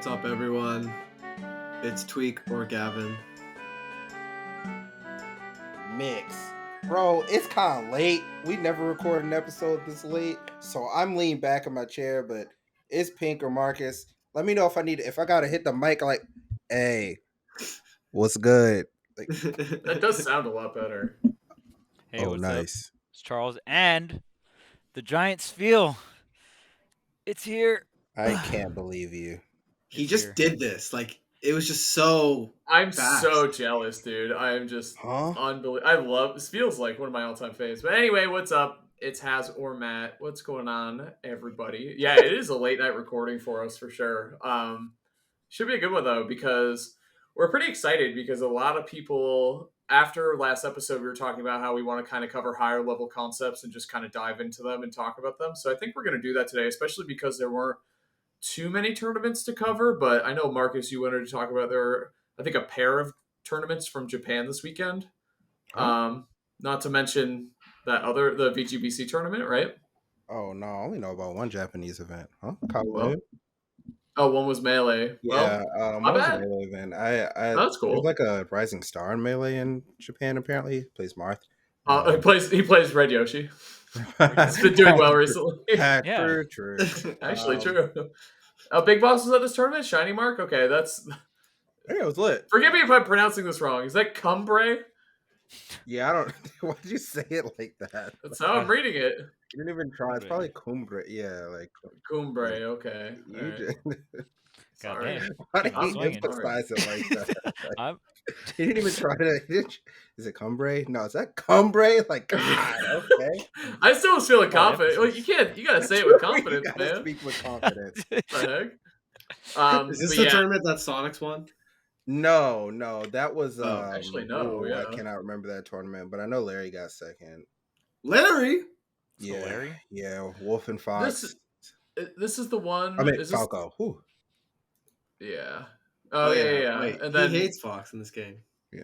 What's up, everyone? It's Tweek or Gavin. Mix. Bro, it's kind of late. We never record an episode this late, so I'm leaning back in my chair, but it's Pink or Marcus. Let me know if I gotta hit the mic like, hey, what's good? Like, That does sound a lot better. Hey, what's nice. up? It's Charles, and the Giants feel it's here. I can't believe you. He It's just here. did this. Like, it was just so I'm fast. so jealous, dude. I am just unbelievable. I love this. Feels like one of my all-time faves. But anyway, what's up? It's Haz or Matt. What's going on, everybody? Yeah, it is a late night recording for us for sure. Should be a good one though, because we're pretty excited because a lot of people after last episode we were talking about how we want to kind of cover higher level concepts and just kind of dive into them and talk about them. So I think we're going to do that today, especially because there weren't too many tournaments to cover, but I know Marcus, you wanted to talk about I think a pair of tournaments from Japan this weekend. Not to mention the VGBC tournament, right? Oh no, I only know about one Japanese event. Huh? Well, one was Melee. Yeah, my one was a bad. Melee event. That's cool. There's like a rising star in Melee in Japan. Apparently, he plays Marth. He plays Red Yoshi. He's been doing well recently. Yeah, true. Actually, true. Big Boss was at this tournament. Shiny Mark. Okay, that's. Yeah, it was lit. Forgive me if I'm pronouncing this wrong. Is that Cumbre? Yeah, I don't. Why did you say it like that? That's how I'm reading it. You didn't even try. It's probably Cumbre. Yeah, like Cumbre. Okay. Sorry. Why did you emphasize it like that? He didn't even try to. Is it Cumbre? No, is that Cumbre? Like, God, okay. I still was feeling confident. Well, you can't. You gotta say it with confidence, you man. Speak with confidence. What the heck? Is this the tournament that Sonic's won? No, that was. Actually, no. Yeah. I cannot remember that tournament, but I know Larry got second. Larry? Yeah, Larry. Yeah, Wolf and Fox. This is the one. I mean, Falco. Whew. Yeah. Oh yeah. Wait, and then he hates Fox in this game. Yeah.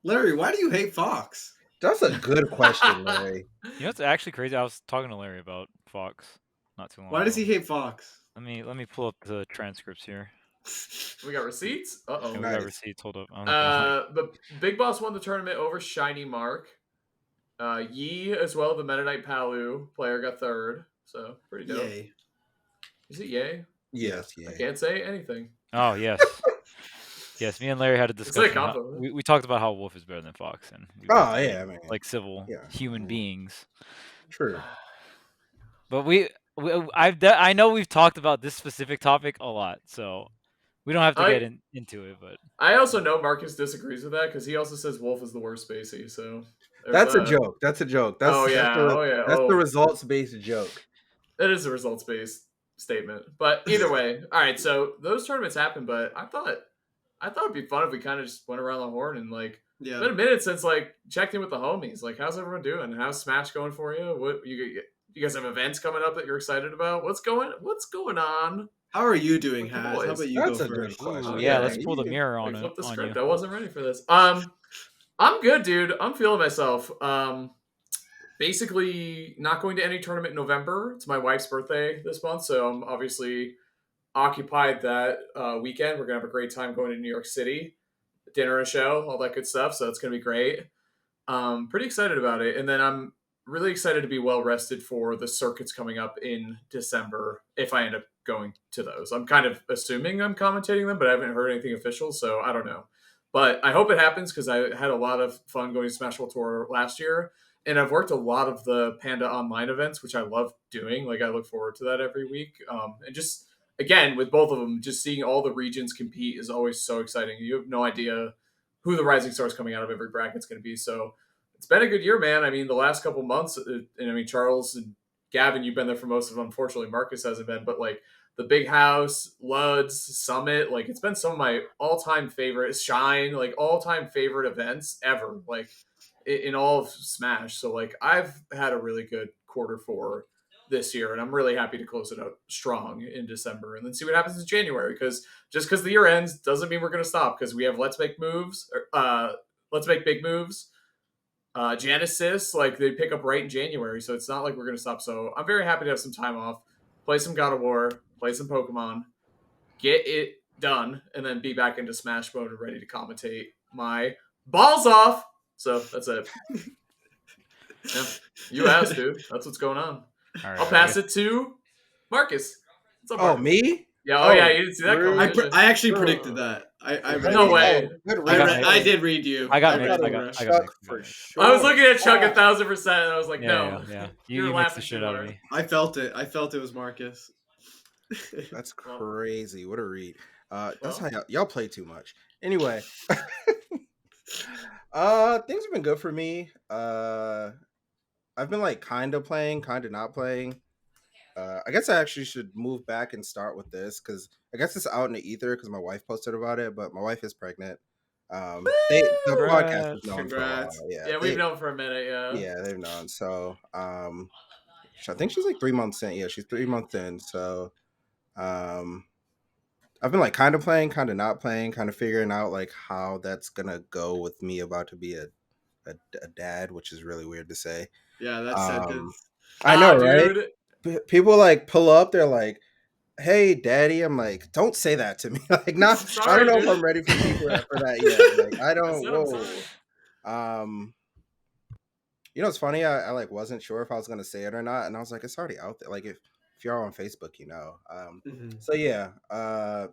Larry, why do you hate Fox? That's a good question, Larry. You know what's actually crazy? I was talking to Larry about Fox not too long ago. Why does he hate Fox? Let me pull up the transcripts here. We got receipts. Yeah, we got receipts. Hold up. But Big Boss won the tournament over Shiny Mark. Yi as well, the Meta Knight Palu player, got third. So pretty dope. Yay. Is it yay? Yes, yay. I can't say anything. Oh yes. Yes, me and Larry had a discussion. We talked about how Wolf is better than Fox, and I mean, like civil human beings. True. But I know we've talked about this specific topic a lot, so we don't have to get into it. But I also know Marcus disagrees with that because he also says Wolf is the worst spacey. So that's a joke. That's a joke. That's the results-based joke. It is a results-based statement. But either way, all right. So those tournaments happen, but I thought it'd be fun if we kind of just went around the horn and it's been a minute since checked in with the homies. Like, how's everyone doing? How's Smash going for you? What you guys have events coming up that you're excited about? What's going on? How are you doing, Haz? How about you That's go a good first? question. Yeah, let's pull the mirror on Flip the script. you. I wasn't ready for this. I'm good, dude. I'm feeling myself. Basically not going to any tournament in November. It's my wife's birthday this month, so I'm obviously occupied that weekend. We're gonna have a great time going to New York City, dinner and show, all that good stuff. So it's gonna be great. Pretty excited about it, and then I'm really excited to be well rested for the circuits coming up in December if I end up going to those. I'm kind of assuming I'm commentating them, but I haven't heard anything official, so I don't know. But I hope it happens because I had a lot of fun going to Smash World Tour last year. And I've worked a lot of the Panda Online events, which I love doing. Like, I look forward to that every week. And just, again, with both of them, just seeing all the regions compete is always so exciting. You have no idea who the rising stars coming out of every bracket is going to be. So it's been a good year, man. I mean, the last couple months, and I mean, Charles and Gavin, you've been there for most of them. Unfortunately, Marcus hasn't been. But, the Big House, Luds, Summit, it's been some of my all-time favorite, Shine, all-time favorite events ever. In all of Smash. So I've had a really good quarter four this year, and I'm really happy to close it out strong in December and then see what happens in January, because just because the year ends doesn't mean we're going to stop, because we have Let's Make Big Moves, Genesis, they pick up right in January, so it's not like we're going to stop. So I'm very happy to have some time off, play some God of War, play some Pokemon, get it done, and then be back into Smash mode and ready to commentate my balls off. So that's it. Yeah, you asked, dude. That's what's going on. All right, I'll pass it to Marcus. What's up, Oh, Marcus? me? Yeah. Oh, yeah. You didn't see that rude. coming. did you? I actually predicted that. I read No it. way. Good I got read. mixed. I did read you. I got read mixed. the I got rest. mixed. for sure. I was looking at Chuck Yeah. 1,000%, and I was like, Yeah, no. yeah. You're You mixed the laughing shit too out of hard. me. I felt it. I felt it was Marcus. That's crazy. What a read. That's Well. how y'all play too much. Anyway. Things have been good for me. I've been like kind of playing, kind of not playing. I guess I actually should move back and start with this because I guess it's out in the ether because my wife posted about it, but my wife is pregnant. The podcast is known for a while. Congrats. Yeah, we've known for a minute. Yeah, they've known. So, I think she's like 3 months in. Yeah, she's 3 months in. So, I've been like kind of playing, kind of not playing, kind of figuring out like how that's gonna go with me about to be a dad, which is really weird to say. Yeah, that sentence. I know, right? Dude. People like pull up, they're like, "Hey, daddy." I'm like, "Don't say that to me." Like, not. Sorry, I don't know dude. if I'm ready for people for that yet. Like, I don't. said I'm Whoa. sorry. You know, it's funny. I like wasn't sure if I was gonna say it or not, and I was like, it's already out there. Like, if you're on Facebook, you know. So yeah,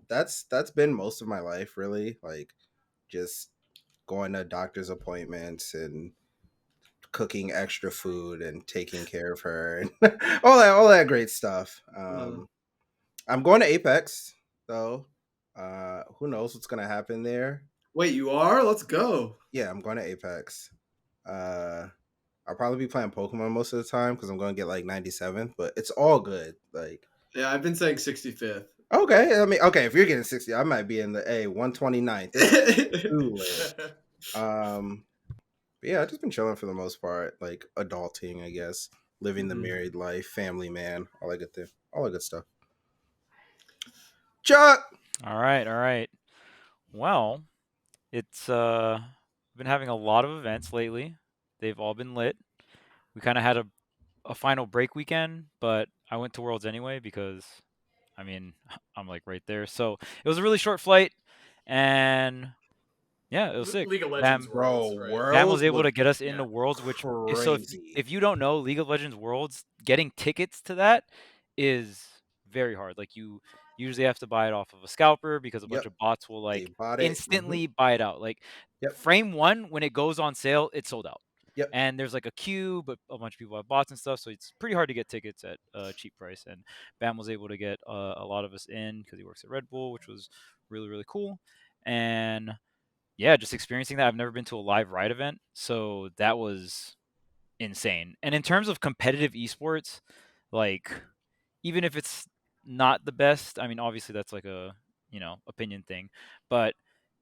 that's been most of my life, really. Like, just going to doctor's appointments and cooking extra food and taking care of her and all that great stuff. I'm going to Apex though. Who knows what's gonna happen there? Wait, you are? Let's go. Yeah, I'm going to Apex. I'll probably be playing Pokemon most of the time because I'm going to get like 97th, but it's all good. Like, Yeah, I've been saying 65th. Okay, I mean, okay, if you're getting 60, I might be in the 129th. Too late. But yeah, I've just been chilling for the most part, like adulting, I guess, living the married life, family man, all that good stuff. Chuck. All right. Well, it's been having a lot of events lately. They've all been lit. We kind of had a final break weekend, but I went to Worlds anyway because, I mean, I'm like right there. So it was a really short flight, and yeah, it was sick. League of Legends Worlds, right? Bam was able to get us into Worlds, which crazy. so if you don't know League of Legends Worlds, getting tickets to that is very hard. Like you usually have to buy it off of a scalper because a bunch of bots will like instantly buy it out. Like frame one, when it goes on sale, it's sold out. And there's like a queue, but a bunch of people have bots and stuff, so it's pretty hard to get tickets at a cheap price. And Bam was able to get a lot of us in because he works at Red Bull, which was really, really cool. And yeah, just experiencing that. I've never been to a live Riot event, so that was insane. And in terms of competitive esports, like even if it's not the best, I mean, obviously that's like a opinion thing, but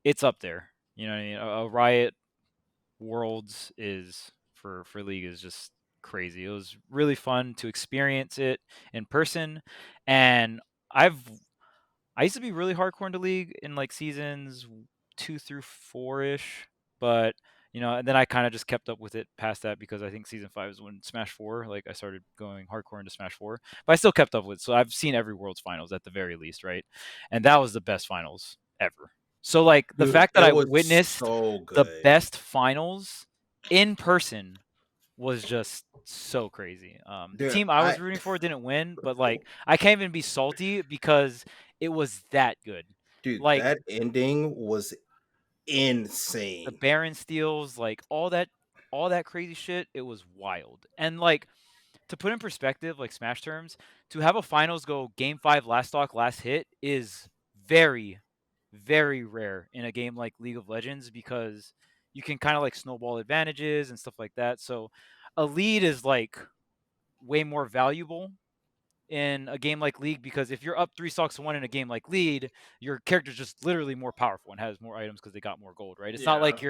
it's up there. You know what I mean? A Riot Worlds is for League is just crazy. It was really fun to experience it in person, and I used to be really hardcore into League in like seasons 2 through 4-ish, but and then I kind of just kept up with it past that because I think season 5 is when Smash 4, like I started going hardcore into Smash 4, but I still kept up with it. So I've seen every Worlds finals at the very least, right? And that was the best finals ever. So like the fact that I witnessed the best finals in person was just so crazy. The team I was rooting for didn't win, but like I can't even be salty because it was that good. Dude, like that ending was insane. The Baron steals, like all that crazy shit, it was wild. And like to put in perspective, like Smash terms, to have a finals go game 5 last stock last hit is very, very rare in a game like League of Legends because you can kind of like snowball advantages and stuff like that. So a lead is like way more valuable in a game like League because if you're up 3 stocks to 1 in a game like Lead, your character's just literally more powerful and has more items because they got more gold, right? It's not like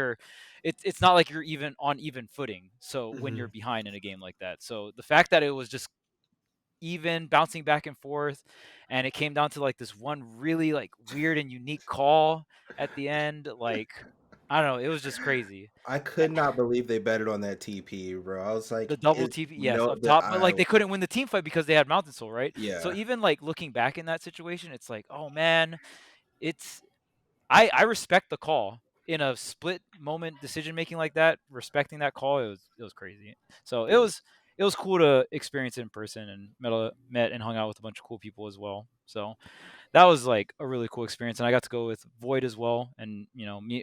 it's not like you're even on even footing. So when you're behind in a game like that, so the fact that it was just even bouncing back and forth, and it came down to like this one really like weird and unique call at the end, like I don't know. It was just crazy. I could not believe they betted on that TP, bro. I was like, The double TP, yes, no, up top, but like they couldn't win the team fight because they had Mountain Soul, right? So yeah, even like looking back in that situation, it's like, oh man, it's I respect the call in a split moment decision making like that. Respecting that call, it was crazy. So it was cool to experience it in person and met and hung out with a bunch of cool people as well. So that was like a really cool experience, and I got to go with Void as well. And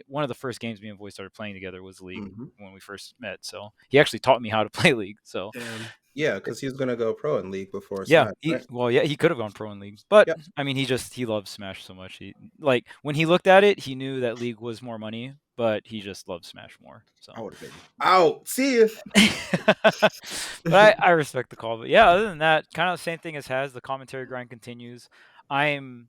one of the first games me and Void started playing together was League when we first met. So he actually taught me how to play League. So yeah, because he was gonna go pro in League before yeah, Smash. Right? He could have gone pro in League, but Yep. I mean, he loves Smash so much. He like when he looked at it, he knew that League was more money, but he just loved Smash more. So I would have been out. See if. But I respect the call. But yeah, other than that, kind of the same thing as Has. The commentary grind continues. I'm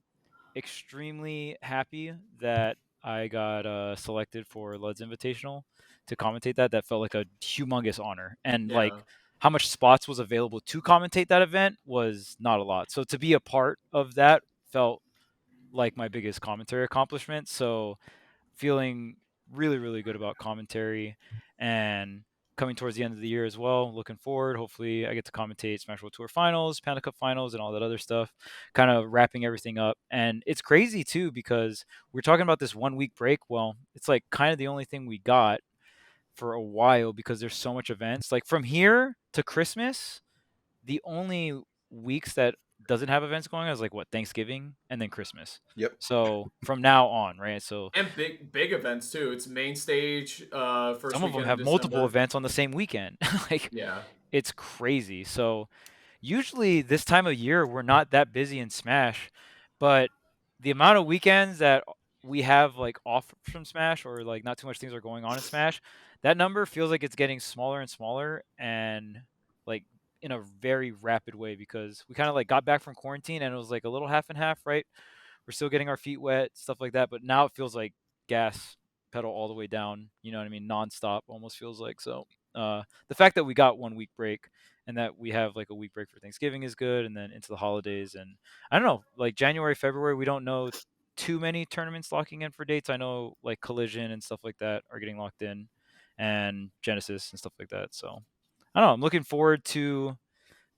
extremely happy that I got selected for Lud's Invitational to commentate that. That felt like a humongous honor. And like how much spots was available to commentate that event was not a lot. So to be a part of that felt like my biggest commentary accomplishment. So feeling really, really good about commentary and coming towards the end of the year as well. Looking forward. Hopefully, I get to commentate Smash World Tour Finals, Panda Cup Finals, and all that other stuff. Kind of wrapping everything up. And it's crazy too because we're talking about this 1 week break. Well, it's like kind of the only thing we got for a while because there's so much events. Like from here to Christmas, the only weeks that doesn't have events going on is like what, Thanksgiving and then Christmas. Yep. So from now on, right? So and big events too. It's main stage. First some of them weekend have in multiple December. events on the same weekend. Like Yeah. it's crazy. So usually this time of year we're not that busy in Smash, but the amount of weekends that we have like off from Smash or like not too much things are going on in Smash, that number feels like it's getting smaller and smaller and like in a very rapid way because we kind of like got back from quarantine and it was like a little half and half, right? We're still getting our feet wet, stuff like that, but now it feels like gas pedal all the way down, you know what I mean? Nonstop almost feels like. So the fact that we got 1 week break and that we have like a week break for Thanksgiving is good, and then into the holidays. And I don't know, like January, February, we don't know too many tournaments locking in for dates. I know like Collision and stuff like that are getting locked in, and Genesis and stuff like that. So I don't know. I'm looking forward to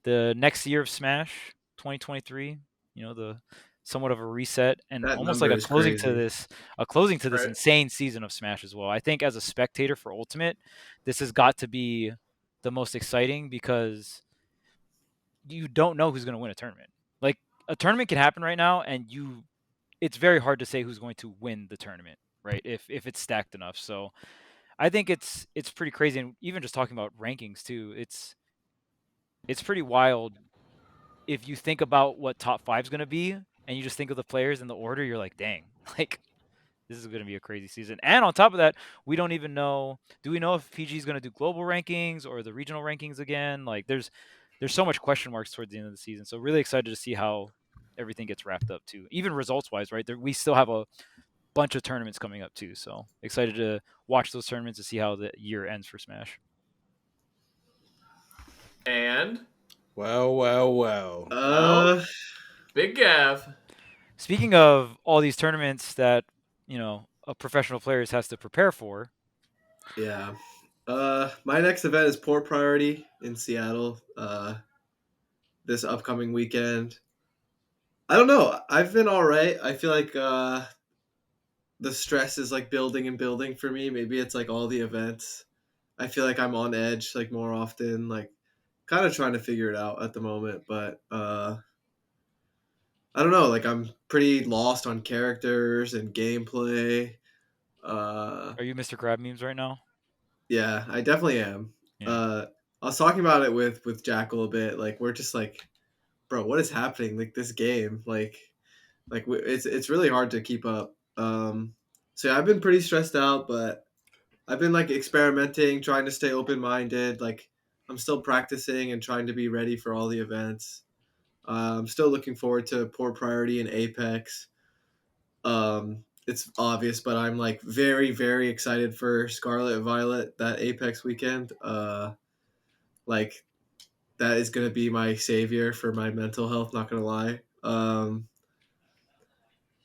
the next year of Smash 2023. You know, the somewhat of a reset and That almost like number a is closing to crazy. this insane season of Smash as well. I think as a spectator for Ultimate, this has got to be the most exciting because you don't know who's going to win a tournament. Like a tournament can happen right now and it's very hard to say who's going to win the tournament, right? If it's stacked enough. So I think it's pretty crazy, and even just talking about rankings too, it's pretty wild if you think about what top 5 is going to be and you just think of the players in the order. You're like, dang, like this is going to be a crazy season. And on top of that, we don't even know, do we know if PG is going to do global rankings or the regional rankings again? Like there's so much question marks towards the end of the season. So really excited to see how everything gets wrapped up too, even results wise, right? We still have a bunch of tournaments coming up too. So excited to watch those tournaments to see how the year ends for Smash. And well. Big Gav. Speaking of all these tournaments that, a professional players has to prepare for. Yeah. My next event is Port Priority in Seattle. This upcoming weekend. I don't know. I've been all right. I feel like the stress is like building and building for me. Maybe it's like all the events. I feel like I'm on edge like more often, like kind of trying to figure it out at the moment, but I don't know, like I'm pretty lost on characters and gameplay. Are you Mr. Crab memes right now? Yeah, I definitely am. Yeah. I was talking about it with Jackal a bit. Like we're just like, bro, what is happening? Like this game, it's really hard to keep up. So yeah, I've been pretty stressed out, but I've been like experimenting, trying to stay open minded. Like I'm still practicing and trying to be ready for all the events. I'm still looking forward to Port Priority and Apex. It's obvious, but I'm like very, very excited for Scarlet and Violet that Apex weekend. Like that is gonna be my savior for my mental health. Not gonna lie. But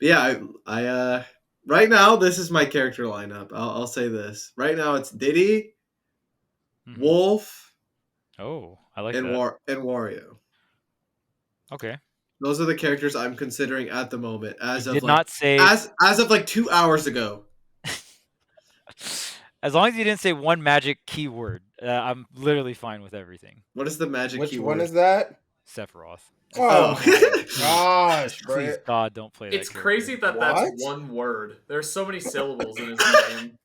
yeah, I right now, this is my character lineup. I'll say this. Right now, it's Diddy, Wolf. Oh, I like and that. And Wario. Okay. Those are the characters I'm considering at the moment, as of not say as of like 2 hours ago. As long as you didn't say one magic keyword, I'm literally fine with everything. What is the magic Which keyword? one is that? Sephiroth. Oh my gosh, bro. Please, God, don't play that. It's crazy that What? that's one word. There's so many syllables in his name.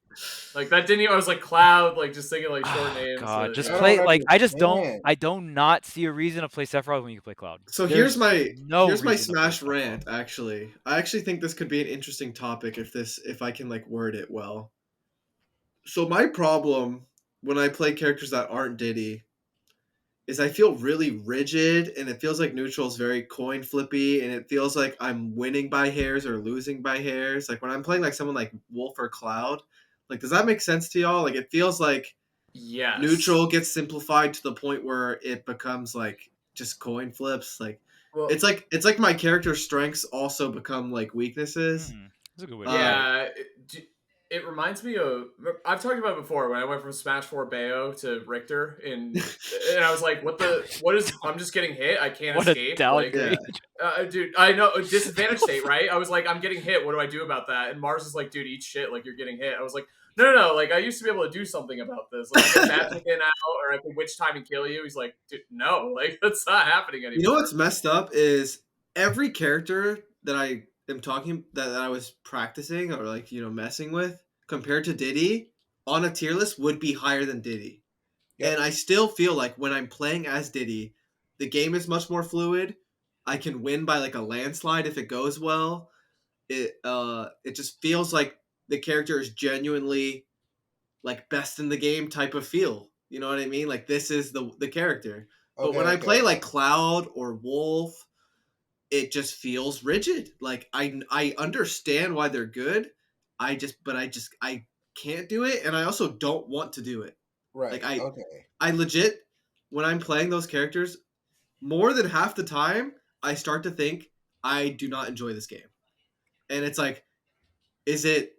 Like that didn't even, I was like Cloud, like just thinking like short names. God, just I play don't like I do understand. not see a reason to play Sephiroth when you can play Cloud. So There's here's my reason to play Smash Sephiroth. rant. Actually, I actually think this could be an interesting topic if I can like word it well. So my problem when I play characters that aren't Diddy is I feel really rigid, and it feels like neutral is very coin flippy, and it feels like I'm winning by hairs or losing by hairs. Like when I'm playing like someone like Wolf or Cloud, like does that make sense to y'all? Like it feels like Yes. neutral gets simplified to the point where it becomes like just coin flips. Like Well, it's like my character's strengths also become like weaknesses. That's a good way to yeah, it reminds me of, I've talked about it before when I went from Smash 4 Bayo to Richter, and I was like, what is, I'm just getting hit, I can't what escape. A like, dude, I know, disadvantage state, right? I was like, I'm getting hit, what do I do about that? And Mars is like, dude, eat shit, like you're getting hit. I was like, no, like I used to be able to do something about this. Like I can magic in out, or I can witch time and kill you. He's like, dude, no, like that's not happening anymore. You know what's messed up is every character that I am talking that I was practicing or like messing with compared to Diddy on a tier list would be higher than Diddy. Yep. And I still feel like when I'm playing as Diddy, the game is much more fluid. I can win by like a landslide if it goes well. It just feels like the character is genuinely like best in the game type of feel. You know what I mean? Like this is the character. But when I play like Cloud or Wolf, it just feels rigid. Like I understand why they're good. I can't do it, and I also don't want to do it. Right. Like I legit, when I'm playing those characters, more than half the time I start to think I do not enjoy this game. And it's like, is it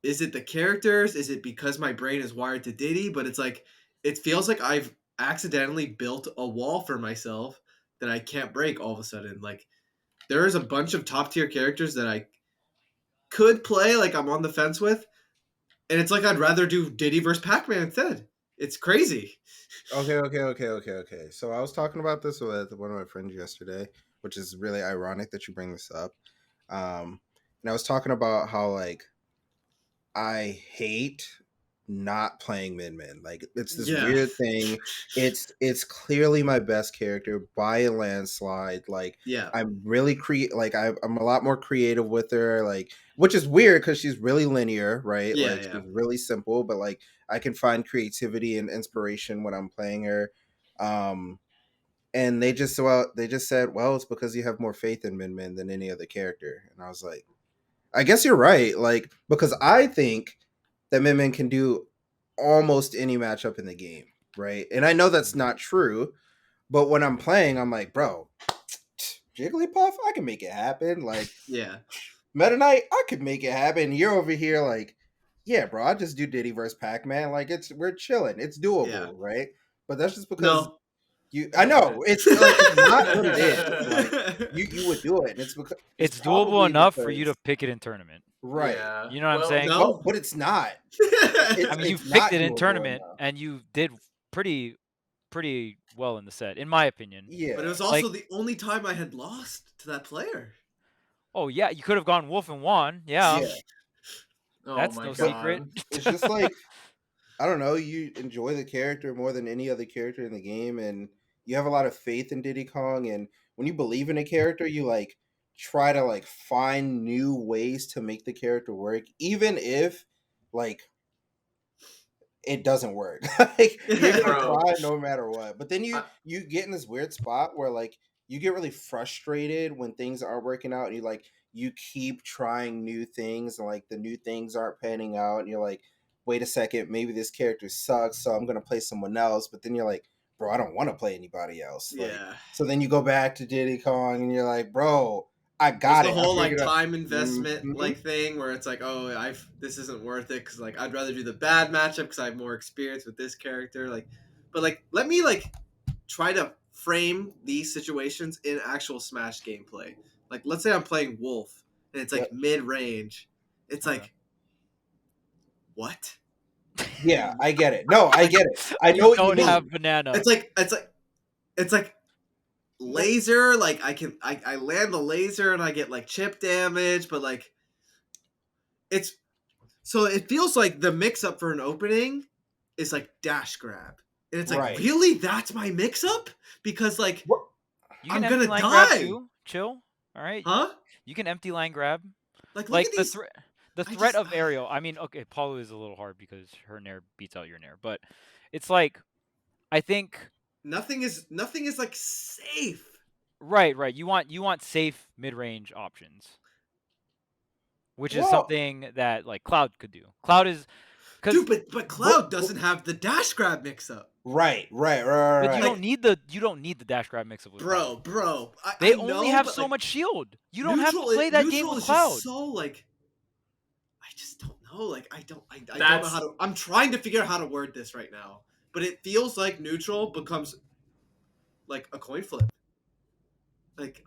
the characters? Is it because my brain is wired to Diddy? But it's like, it feels like I've accidentally built a wall for myself that I can't break all of a sudden. Like, there is a bunch of top tier characters that I could play, like I'm on the fence with, and it's like I'd rather do Diddy versus Pac-Man instead. It's crazy. Okay. So I was talking about this with one of my friends yesterday, which is really ironic that you bring this up. And I was talking about how like I hate not playing Min. Like it's this weird thing. It's clearly my best character by a landslide. Like I'm really I'm a lot more creative with her, like, which is weird because she's really linear, right? She's really simple, but like I can find creativity and inspiration when I'm playing her. And they just said, well, it's because you have more faith in Min than any other character. And I was like, I guess you're right. Like, because I think that Min can do almost any matchup in the game, right? And I know that's not true, but when I'm playing, I'm like, bro, Jigglypuff, I can make it happen. Like, Meta Knight, I could make it happen. You're over here like, yeah, bro, I just do Diddy versus Pac-Man. Like, we're chilling. It's doable, right? But that's just because I know it's like it's not what it is. Like you would do it. And it's because it's doable enough for you to pick it in tournament, right? Yeah. You know what I'm saying? No, but it's not. I mean, you picked it in tournament, and you did pretty well in the set, in my opinion. Yeah, but it was also the only time I had lost to that player. Oh yeah, you could have gone Wolf and won. Yeah. That's no secret. It's just like, I don't know, you enjoy the character more than any other character in the game, and you have a lot of faith in Diddy Kong, and when you believe in a character, you like try to like find new ways to make the character work, even if like it doesn't work. Like you're gonna try no matter what. But then you get in this weird spot where like you get really frustrated when things aren't working out, and you keep trying new things, and like the new things aren't panning out, and you're like, wait a second, maybe this character sucks, so I'm gonna play someone else. But then you're like, bro, I don't want to play anybody else. Like, so then you go back to Diddy Kong, and you're like, bro, I got the it. whole I like figured out. time investment like thing where it's like, oh, this isn't worth it because like I'd rather do the bad matchup because I have more experience with this character. Like, but like let me like try to frame these situations in actual Smash gameplay. Like, let's say I'm playing Wolf and it's like mid range. It's like, what? Yeah, I get it. No, I get it. I know what you don't mean. have banana. It's like laser. Like I land the laser and I get like chip damage, but like it's so it feels like the mix up for an opening is like dash grab. And it's like, really? That's my mix up? Because like you can I'm empty gonna line die. grab too. Chill. All right. Huh? You can empty line grab. Like, look Like at these. the threat of aerial. I mean, okay, Paulo is a little hard because her nair beats out your nair, but it's like I think nothing is like safe. Right. You want safe mid range options, which is something that like Cloud could do. Cloud is dude, but Cloud doesn't have the dash grab mix up. Right. But you don't need the dash grab mix up with bro. They only have so much shield. You don't have to play that game with Cloud. Just so like, I just don't know. Like I don't know how to. I'm trying to figure out how to word this right now, but it feels like neutral becomes like a coin flip. Like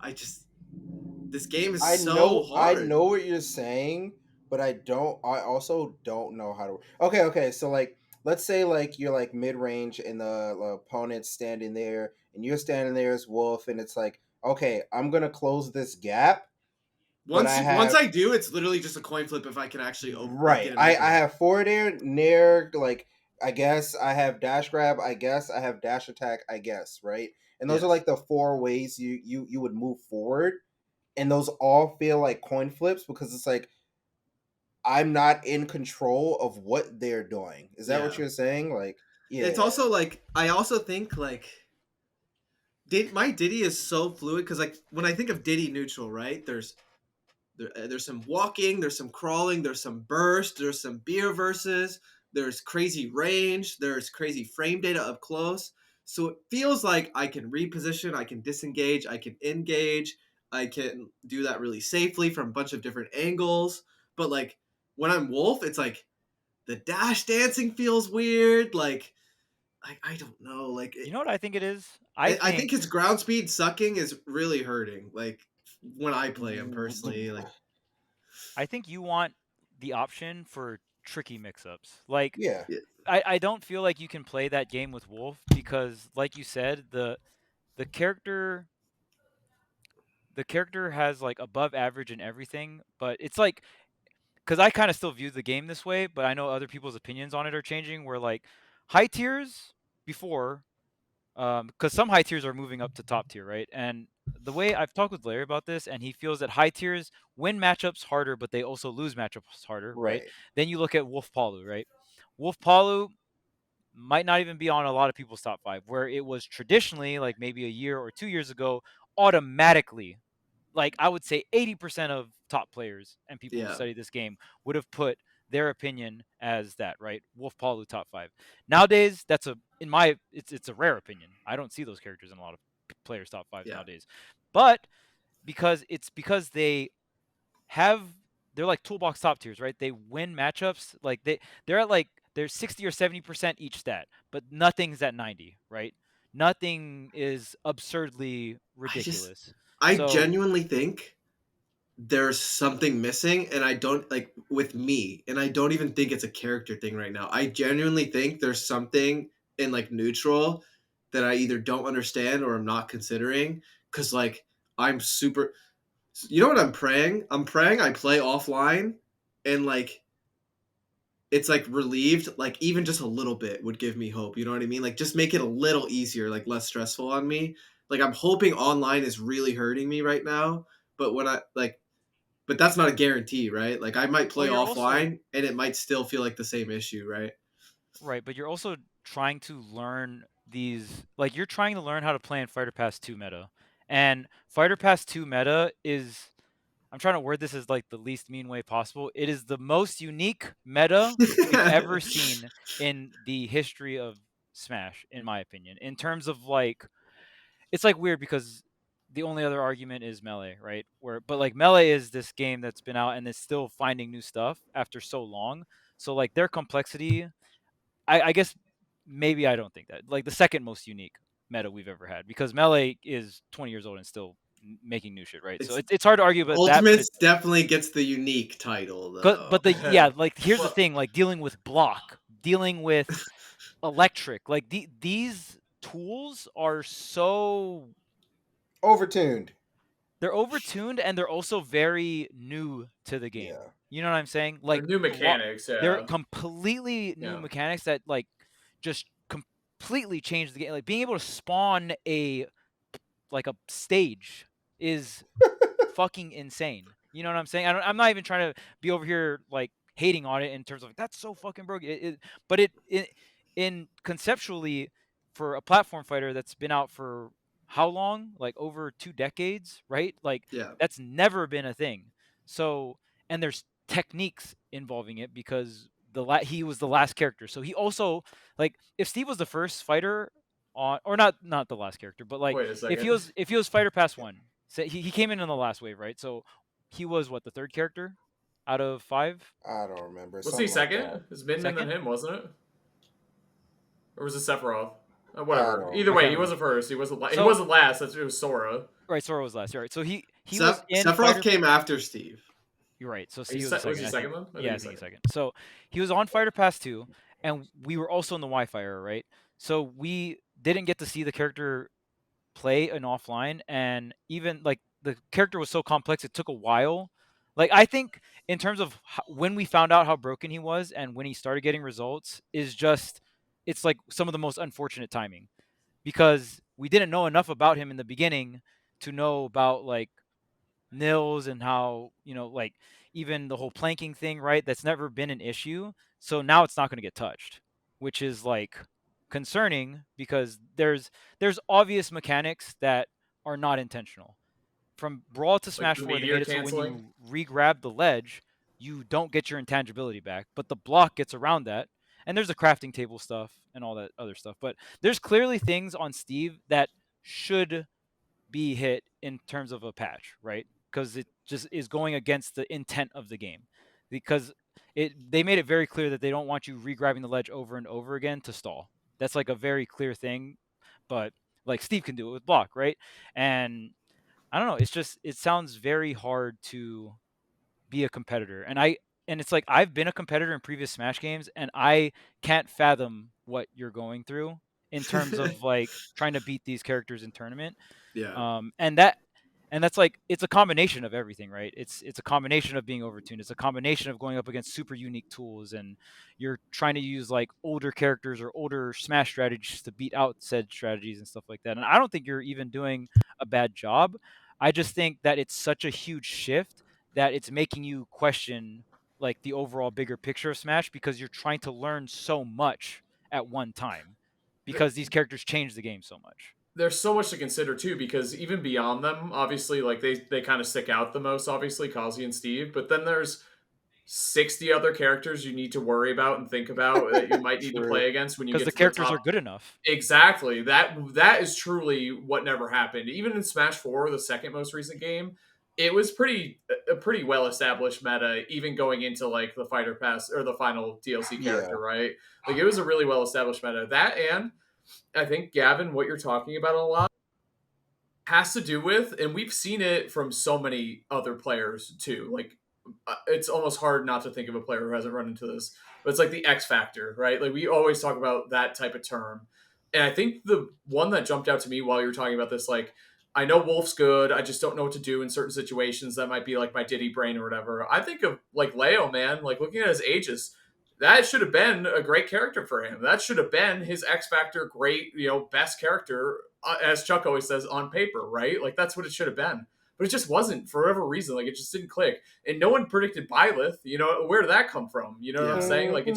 this game is so hard. I know what you're saying, but I also don't know how to. Okay. So like, let's say like you're like mid range and the opponent's standing there, and you're standing there as Wolf, and it's like, okay, I'm gonna close this gap. Once I do, it's literally just a coin flip if I can actually open. Right. I have forward air, nair, like I guess I have dash grab, I guess I have dash attack, I guess, right? And those are like the 4 ways you would move forward. And those all feel like coin flips because it's like I'm not in control of what they're doing. Is that what you're saying? Like, yeah. It's also like I also think like my Diddy is so fluid because like when I think of Diddy neutral, right? There's some walking, there's some crawling, there's some burst, there's some beer verses, there's crazy range, there's crazy frame data up close. So it feels like I can reposition, I can disengage, I can engage, I can do that really safely from a bunch of different angles. But like when I'm Wolf, it's like the dash dancing feels weird. Like I don't know. Like you know what I think it is? I think his ground speed sucking is really hurting. Like when I play him personally, like I think you want the option for tricky mix-ups. Like yeah. I don't feel like you can play that game with Wolf because like you said, the character has like above average in everything, but it's like because I kind of still view the game this way, but I know other people's opinions on it are changing. Where like high tiers before, because some high tiers are moving up to top tier, right? And the way I've talked with Larry about this, and he feels that high tiers win matchups harder, but they also lose matchups harder, right? Then you look at Wolf Palu, right? Wolf Palu might not even be on a lot of people's top 5, where it was traditionally like maybe a year or 2 years ago automatically like I would say 80% of top players and people who study this game would have put their opinion as that, right? Wolf Palu top 5. Nowadays, that's it's a rare opinion. I don't see those characters in a lot of players top 5s nowadays. But because they're like toolbox top tiers, right? They win matchups like they're at like they're 60 or 70% each stat, but nothing's at 90, right? Nothing is absurdly ridiculous. I genuinely think there's something missing, and I don't like with me, and I don't even think it's a character thing right now. I genuinely think there's something in like neutral that I either don't understand or I'm not considering because like I'm super. You know what I'm praying? I'm praying I play offline, and like it's like relieved, like even just a little bit would give me hope. You know what I mean? Like just make it a little easier, like less stressful on me. Like I'm hoping online is really hurting me right now, but when but that's not a guarantee, right? Like I might play offline and it might still feel like the same issue, right? Right, but you're also trying to learn like you're trying to learn how to play in Fighter Pass 2 meta. And Fighter Pass 2 meta is I'm trying to word this as like the least mean way possible. It is the most unique meta we've ever seen in the history of Smash, in my opinion. In terms of like, it's like weird because the only other argument is Melee, right? But like Melee is this game that's been out and is still finding new stuff after so long. So like their complexity, I guess maybe I don't think that like the second most unique meta we've ever had, because Melee is 20 years old and still making new shit, right? So it's hard to argue about that, but Ultimates definitely gets the unique title though. but like here's the thing, like dealing with block, dealing with electric, like these tools are so overtuned. They're overtuned, and they're also very new to the game. Yeah. You know what I'm saying? Like they're new mechanics. they're completely new Yeah. mechanics that like just completely change the game. Like being able to spawn a stage is fucking insane. You know what I'm saying? I'm not even trying to be over here like hating on it in terms of like, that's so fucking broken. But in conceptually, for a platform fighter that's been out for how long? Like over 2 decades, right? Like Yeah. that's never been a thing. So, and there's techniques involving it because he was the last character. So he also, like, if Steve was the first fighter on, or not the last character, but like Wait a second. if he was fighter pass 1, so he came in the last wave, right? So he was what, the third character out of 5? I don't remember. Was he second? Like It's Min Second? than him, wasn't it? Or was it Sephiroth? Whatever. I Either don't way, he remember. wasn't first. He wasn't. He So- wasn't last. It was Sora. Right, Sora was last. Right, so he was in Sephiroth fighter. came after Steve. You're right. So He he was se- the second. was he I second think. then? Yeah, I think he's second. So he was on Fighter Pass 2, and we were also in the Wi-Fi era, right? So we didn't get to see the character play in offline, and even like the character was so complex, it took a while. Like I think in terms of when we found out how broken he was and when he started getting results is just, it's like some of the most unfortunate timing, because we didn't know enough about him in the beginning to know about like nils and how, like even the whole planking thing, right? That's never been an issue. So now it's not going to get touched, which is like concerning because there's obvious mechanics that are not intentional. From Brawl to Smash the 4, they meteor made it so when canceling? you re-grab the ledge, you don't get your intangibility back, but the block gets around that. And there's the crafting table stuff and all that other stuff. But there's clearly things on Steve that should be hit in terms of a patch, right? Because it just is going against the intent of the game. Because they made it very clear that they don't want you re-grabbing the ledge over and over again to stall. That's like a very clear thing. But like Steve can do it with block, right? And I don't know. It's just, it sounds very hard to be a competitor. And it's like, I've been a competitor in previous Smash games, and I can't fathom what you're going through in terms of like trying to beat these characters in tournament. Yeah. And that's like, it's a combination of everything, right? It's a combination of being overtuned. It's a combination of going up against super unique tools, and you're trying to use like older characters or older Smash strategies to beat out said strategies and stuff like that. And I don't think you're even doing a bad job. I just think that it's such a huge shift that it's making you question like the overall bigger picture of Smash, because you're trying to learn so much at one time because these characters change the game so much. There's so much to consider too, because even beyond them, obviously, like they kind of stick out the most, obviously, Kazi and Steve. But then there's 60 other characters you need to worry about and think about that you might need to play against when you get because to the characters top. are good enough. Exactly. That is truly what never happened. Even in Smash 4, the second most recent game, it was a pretty well established meta, even going into like the fighter pass or the final DLC character, right? Like it was a really well established meta. That, and I think, Gavin, what you're talking about a lot has to do with, and we've seen it from so many other players too. Like it's almost hard not to think of a player who hasn't run into this, but it's like the X factor, right? Like we always talk about that type of term. And I think the one that jumped out to me while you were talking about this, like, I know Wolf's good, I just don't know what to do in certain situations. That might be like my Diddy brain or whatever. I think of like Leo, man, like looking at his ages, that should have been a great character for him. That should have been his X Factor, great, best character, as Chuck always says, on paper, right? Like that's what it should have been. But it just wasn't, for whatever reason. Like it just didn't click. And no one predicted Byleth. Where did that come from? You know what I'm saying? Like it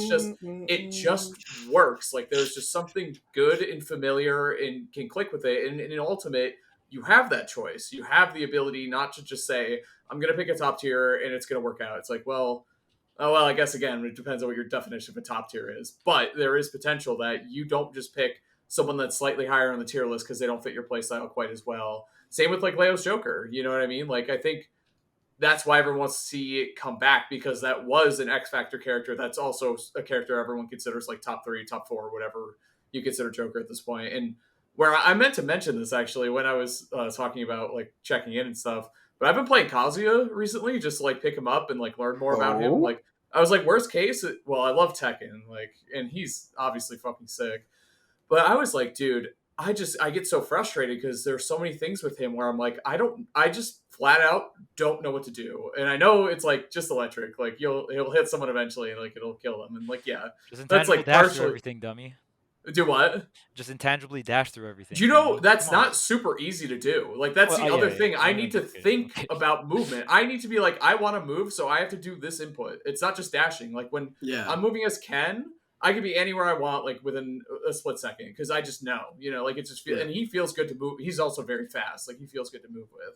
just works. Like there's just something good and familiar and can click with it. And in Ultimate, you have that choice. You have the ability not to just say, I'm going to pick a top tier and it's going to work out. It's like, well, I guess again, it depends on what your definition of a top tier is. But there is potential that you don't just pick someone that's slightly higher on the tier list because they don't fit your playstyle quite as well. Same with like Leo's Joker. You know what I mean? Like I think that's why everyone wants to see it come back, because that was an X Factor character. That's also a character everyone considers like top 3, top 4, whatever you consider Joker at this point. And where I meant to mention this actually when I was talking about like checking in and stuff, but I've been playing Kazuya recently, just to like pick him up and like learn more about him. Like I was like, worst case, well, I love Tekken, like, and he's obviously fucking sick. But I was like, dude, I get so frustrated because there's so many things with him where I'm like, I just flat out don't know what to do. And I know it's like just electric, like he'll hit someone eventually and like it'll kill them. And like, yeah, Just that's intangible like dash through partially everything, dummy. do what? Just intangibly dash through everything. Do you know dummy. that's Come on. not super easy to do? Like that's Well, the other yeah. thing. I Yeah, need to okay. think about movement. I need to be like, I want to move, so I have to do this input. It's not just dashing. Like when Yeah. I'm moving as Ken, I can be anywhere I want, like within a split second, because I just know, you know, like it just feels, and he feels good to move. He's also very fast, like he feels good to move with.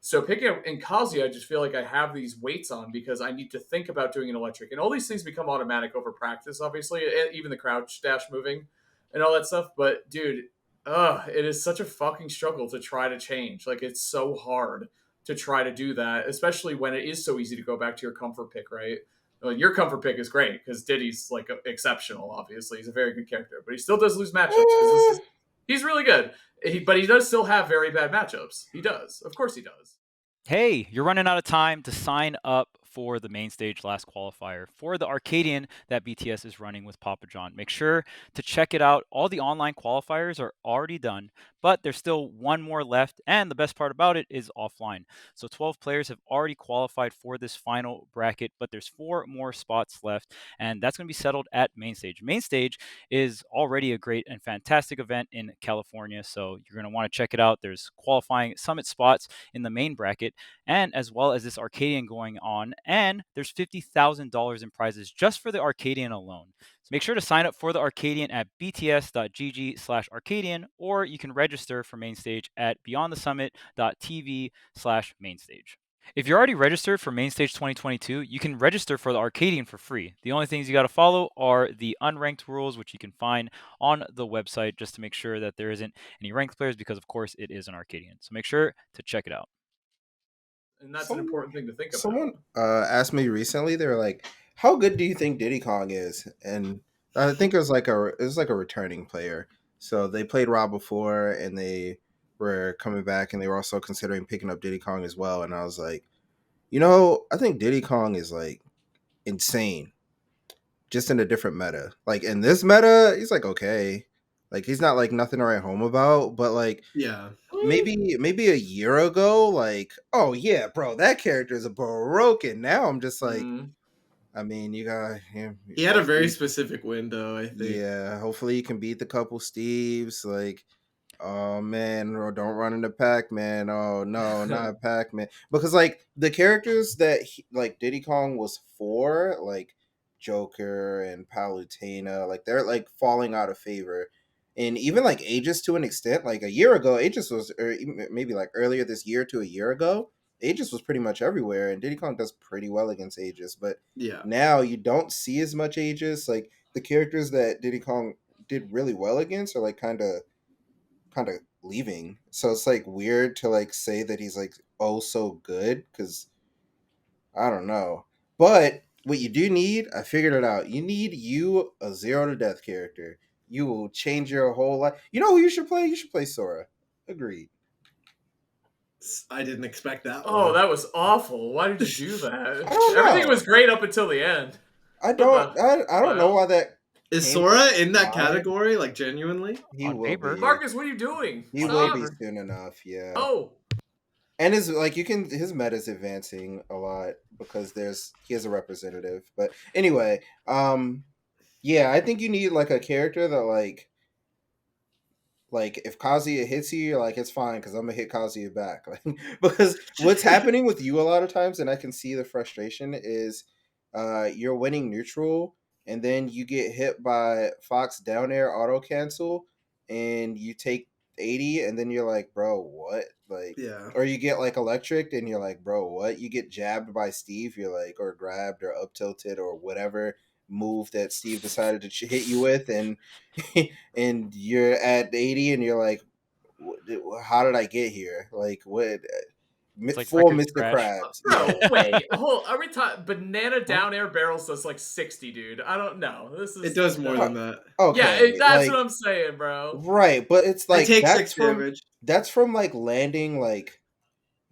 So picking up in Kazuya, I just feel like I have these weights on because I need to think about doing an electric, and all these things become automatic over practice, obviously, even the crouch dash moving and all that stuff. But dude, it is such a fucking struggle to try to change. Like it's so hard to try to do that, especially when it is so easy to go back to your comfort pick, right? Well, your comfort pick is great because Diddy's like exceptional. Obviously, he's a very good character, but he still does lose matchups because he's really good. But he does still have very bad matchups. He does, of course, he does. Hey, you're running out of time to sign up for the main stage last qualifier for the Arcadian that BTS is running with Papa John. Make sure to check it out. All the online qualifiers are already done, but there's still one more left, and the best part about it is offline. So 12 players have already qualified for this final bracket, but there's 4 more spots left, and that's going to be settled at main stage. Main stage is already a great and fantastic event in California, so you're going to want to check it out. There's qualifying summit spots in the main bracket, and as well as this Arcadian going on. And there's $50,000 in prizes just for the Arcadian alone. So make sure to sign up for the Arcadian at bts.gg/Arcadian, or you can register for main stage at beyondthesummit.tv/mainstage. If you're already registered for Mainstage 2022, you can register for the Arcadian for free. The only things you got to follow are the unranked rules, which you can find on the website, just to make sure that there isn't any ranked players, because of course it is an Arcadian. So make sure to check it out. And that's an important thing to think about. Someone asked me recently, they were like, how good do you think Diddy Kong is? And I think it was like a returning player. So they played Rob before and they were coming back, and they were also considering picking up Diddy Kong as well. And I was like, you know, I think Diddy Kong is like insane, just in a different meta. Like in this meta, he's like okay. Like he's not like nothing to write home about, but like yeah, maybe a year ago, like, oh yeah, bro, that character is broken. Now I'm just like, I mean, you got him. He had a very specific window, I think. Yeah, hopefully you can beat the couple Steves. Like, oh man, or don't run into Pac-Man. Oh no, not Pac-Man. Because like the characters that like Diddy Kong was for, like Joker and Palutena, like they're like falling out of favor. And even like Aegis to an extent, like a year ago, Aegis was, or maybe like earlier this year to a year ago, Aegis was pretty much everywhere, and Diddy Kong does pretty well against Aegis. But yeah, now you don't see as much Aegis. Like the characters that Diddy Kong did really well against are like kind of leaving. So it's like weird to like say that he's like oh so good, because I don't know. But what you do need, I figured it out. You need a zero to death character. You will change your whole life. You know who you should play? You should play Sora. Agreed. I didn't expect that. Oh, that was awful. Why did you do that? I don't know. Everything was great up until the end. I don't know why that is Sora in that category. Like genuinely, he will be. Marcus, what are you doing? He will be soon enough. Yeah. Oh. And his his meta's advancing a lot because he has a representative. But anyway, yeah, I think you need like a character that like if Kazuya hits you, you're like, it's fine because I'm gonna hit Kazuya back. Like, because what's happening with you a lot of times, and I can see the frustration, is you're winning neutral and then you get hit by Fox down air auto cancel and you take 80 and then you're like, bro, what? Like, yeah. Or you get like electric and you're like, bro, what? You get jabbed by Steve, you're like, or grabbed or up tilted or whatever move that Steve decided to hit you with, and and you're at 80 and you're like, how did I get here? Like what? like Full Wreck-It Mr. Crash. Krabs. Bro, wait, are we talking banana down air barrels does like 60, dude? I don't know. This is It does more than that. Okay, yeah, that's like, what I'm saying, bro. right, but it's I like take 6 damage. that's from like landing like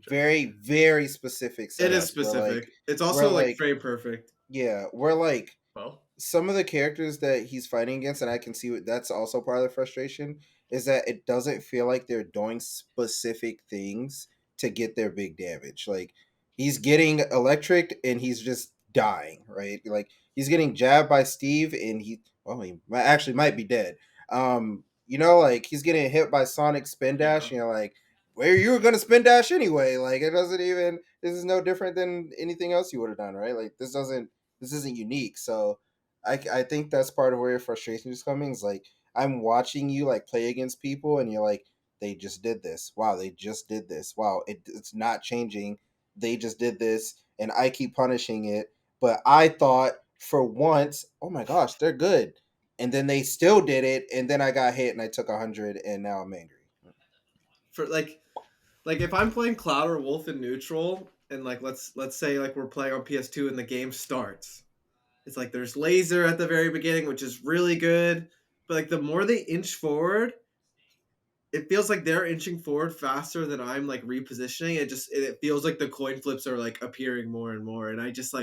very very specific setups. It is specific. It's also like frame perfect. Yeah, where like Well, some of the characters that he's fighting against, and I can see that's also part of the frustration, is that it doesn't feel like they're doing specific things to get their big damage. Like he's getting electric and he's just dying, right? Like he's getting jabbed by Steve and he might be dead. Like he's getting hit by Sonic spin dash, and you're like, where you were gonna spin dash anyway? Like it doesn't even. This is no different than anything else you would have done, right? Like this isn't unique. So I think that's part of where your frustration is coming. Is like I'm watching you like play against people, and you're like, they just did this. Wow, they just did this. Wow, it's not changing. They just did this, and I keep punishing it. But I thought for once, oh my gosh, they're good, and then they still did it, and then I got hit, and I took 100, and now I'm angry. For like if I'm playing Cloud or Wolf in neutral, and like let's say like we're playing on PS2 and the game starts. It's like there's laser at the very beginning, which is really good. But like the more they inch forward, it feels like they're inching forward faster than I'm like repositioning. It feels like the coin flips are like appearing more and more. And I just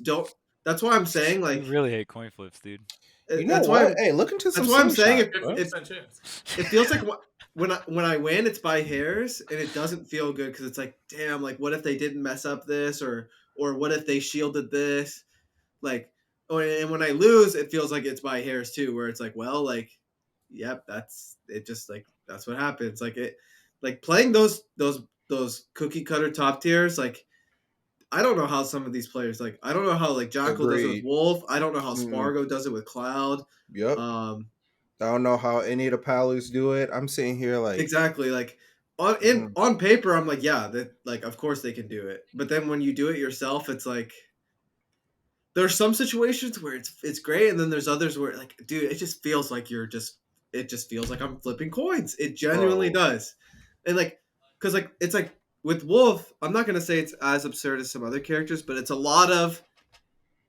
don't. That's why I'm saying like You really hate coin flips, dude. You know what? Hey, look into some. That's why I'm saying it feels like when I win, it's by hairs, and it doesn't feel good because it's like, damn, like what if they didn't mess up this, or what if they shielded this, like, and when I lose, it feels like it's by hairs too, where it's like, well, like, yep, that's it. Just like that's what happens. Like it, like playing those cookie cutter top tiers, like. I don't know how some of these players I don't know how like Jackal does it with Wolf. I don't know how Spargo does it with Cloud. Yep. I don't know how any of the Palus do it. I'm sitting here like exactly like on paper I'm like, yeah, that like of course they can do it. But then when you do it yourself, it's like there's some situations where it's great, and then there's others where like, dude, it just feels like it just feels like I'm flipping coins. It genuinely does. And like cuz like it's like with Wolf, I'm not going to say it's as absurd as some other characters, but it's a lot of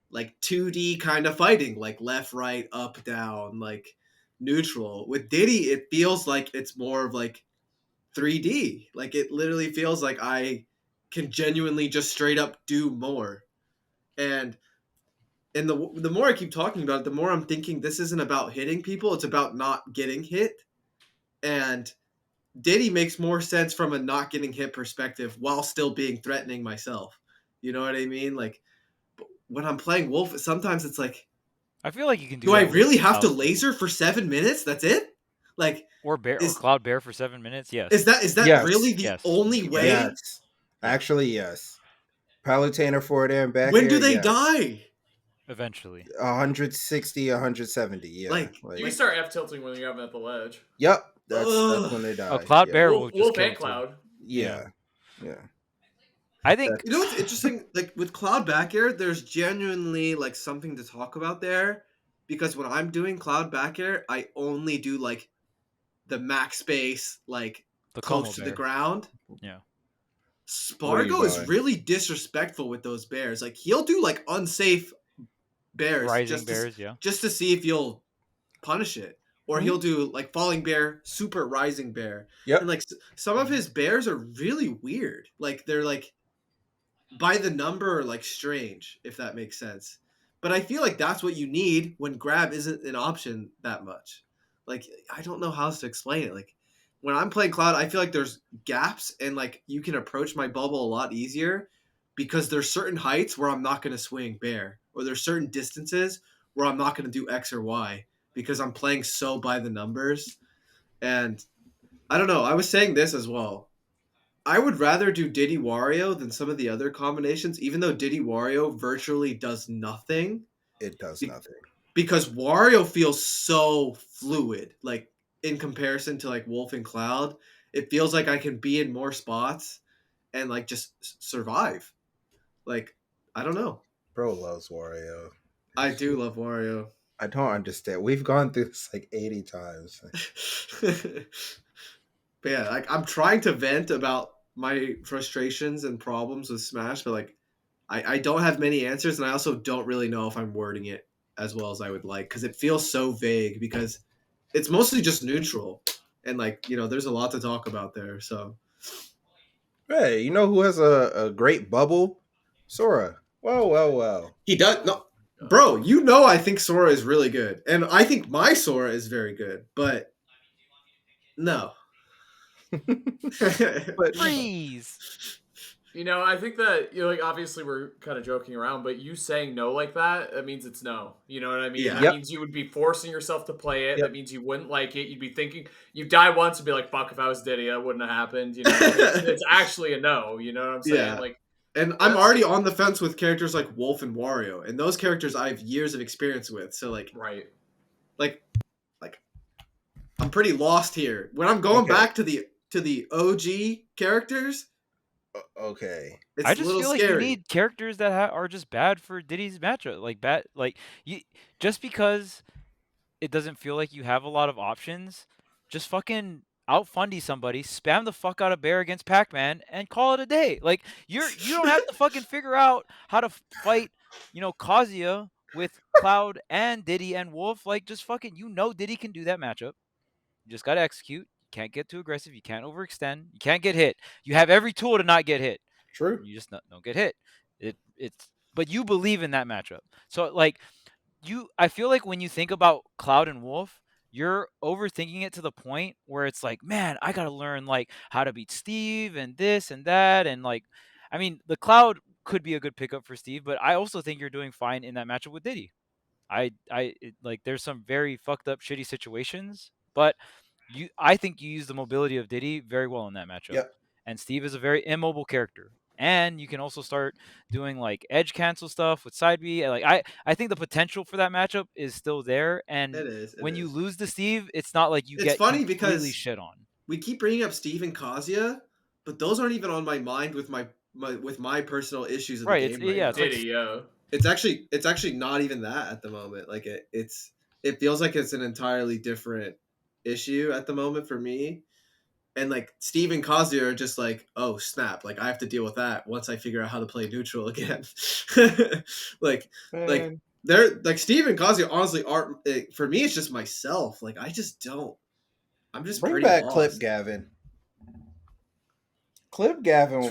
like 2D kind of fighting, like left, right, up, down, like neutral. With Diddy, it feels like it's more of like 3D. Like it literally feels like I can genuinely just straight up do more. And the more I keep talking about it, the more I'm thinking this isn't about hitting people, it's about not getting hit. And Diddy makes more sense from a not getting hit perspective while still being threatening myself. You know what I mean? Like when I'm playing Wolf, sometimes it's like, I feel like you can do. Do I really have to laser for 7 minutes? That's it? Like or Cloud Bear for 7 minutes? Yes. Is that yes. really the only way? Yes. Actually, yes. Palutena forward air and back when air, do they die? Eventually. 160, 170. Yeah. Like you start F tilting when you have them at the ledge. Yep. That's when they die. Oh, Cloud Bear will just Wolf kill and Cloud. Yeah. I think you know what's interesting. Like with Cloud back air, there's genuinely like something to talk about there, because when I'm doing Cloud back air, I only do like the max space, like close to the ground. Yeah. Spargo is really disrespectful with those bears. Like he'll do like unsafe bears, just to see if you'll punish it, or he'll do like falling bear, super rising bear. Yep. And like some of his bears are really weird. Like they're like by the number or like strange, if that makes sense. But I feel like that's what you need when grab isn't an option that much. Like I don't know how else to explain it. Like when I'm playing Cloud, I feel like there's gaps, and like you can approach my bubble a lot easier because there's certain heights where I'm not going to swing bear, or there's certain distances where I'm not going to do X or Y because I'm playing so by the numbers. And I don't know. I was saying this as well. I would rather do Diddy Wario than some of the other combinations, even though Diddy Wario virtually does nothing. It does nothing. Because Wario feels so fluid, like in comparison to like Wolf and Cloud. It feels like I can be in more spots and like just survive. Like, I don't know. Bro loves Wario. I do love Wario. I don't understand. We've gone through this like 80 times. But yeah, like I'm trying to vent about my frustrations and problems with Smash, but like I don't have many answers, and I also don't really know if I'm wording it as well as I would like, because it feels so vague, because it's mostly just neutral, and like, you know, there's a lot to talk about there. So Hey, you know who has a great bubble? Sora. Well. he does no, bro. You know, I think Sora is really good, and I think my Sora is very good, but no. But Freeze. You know, I think that, you know, like, obviously we're kind of joking around, but you saying no like that means it's no. You know what I mean? Yeah. That Yep. means you would be forcing yourself to play it. Yep. That means you wouldn't like it. You'd be thinking, you die once and be like, fuck, if I was Diddy, that wouldn't have happened. You know, it's actually a no. You know what I'm saying? Yeah. Like, and I'm already on the fence with characters like Wolf and Wario, and those characters I have years of experience with. So like, right. like I'm pretty lost here. When I'm going back to the OG characters, okay. it's I a just little feel like scary. you need characters that are just bad for Diddy's matchup. Like bad, like you just because it doesn't feel like you have a lot of options, just fucking out fundy somebody, spam the fuck out of Bear against Pac-Man, and call it a day. Like you don't have to fucking figure out how to fight, you know, Kazuya with Cloud and Diddy and Wolf. Like just fucking, you know, Diddy can do that matchup. You just gotta execute. You can't get too aggressive. You can't overextend. You can't get hit. You have every tool to not get hit. True. You just don't get hit. But you believe in that matchup. So like I feel like when you think about Cloud and Wolf, you're overthinking it to the point where it's like, man, I gotta learn like how to beat Steve and this and that, and like, I mean, the Cloud could be a good pickup for Steve, but I also think you're doing fine in that matchup with Diddy. Like there's some very fucked up shitty situations, but I think you use the mobility of Diddy very well in that matchup. Yep. And Steve is a very immobile character. And you can also start doing like edge cancel stuff with side B. Like I think the potential for that matchup is still there. And when you lose to Steve, it's not like you It's get funny completely because shit on. we keep bringing up Steve and Kazuya, but those aren't even on my mind with my personal issues in the game right now. It's like, Diddy, yeah. It's actually not even that at the moment. Like it feels like it's an entirely different issue at the moment for me. And like Steve and Kazuya are just like, oh snap, like I have to deal with that once I figure out how to play neutral again. like they're like Steve and Kazuya honestly aren't, for me it's just myself. Like I just don't. I'm just bring pretty back lost. Clip Gavin. Clip Gavin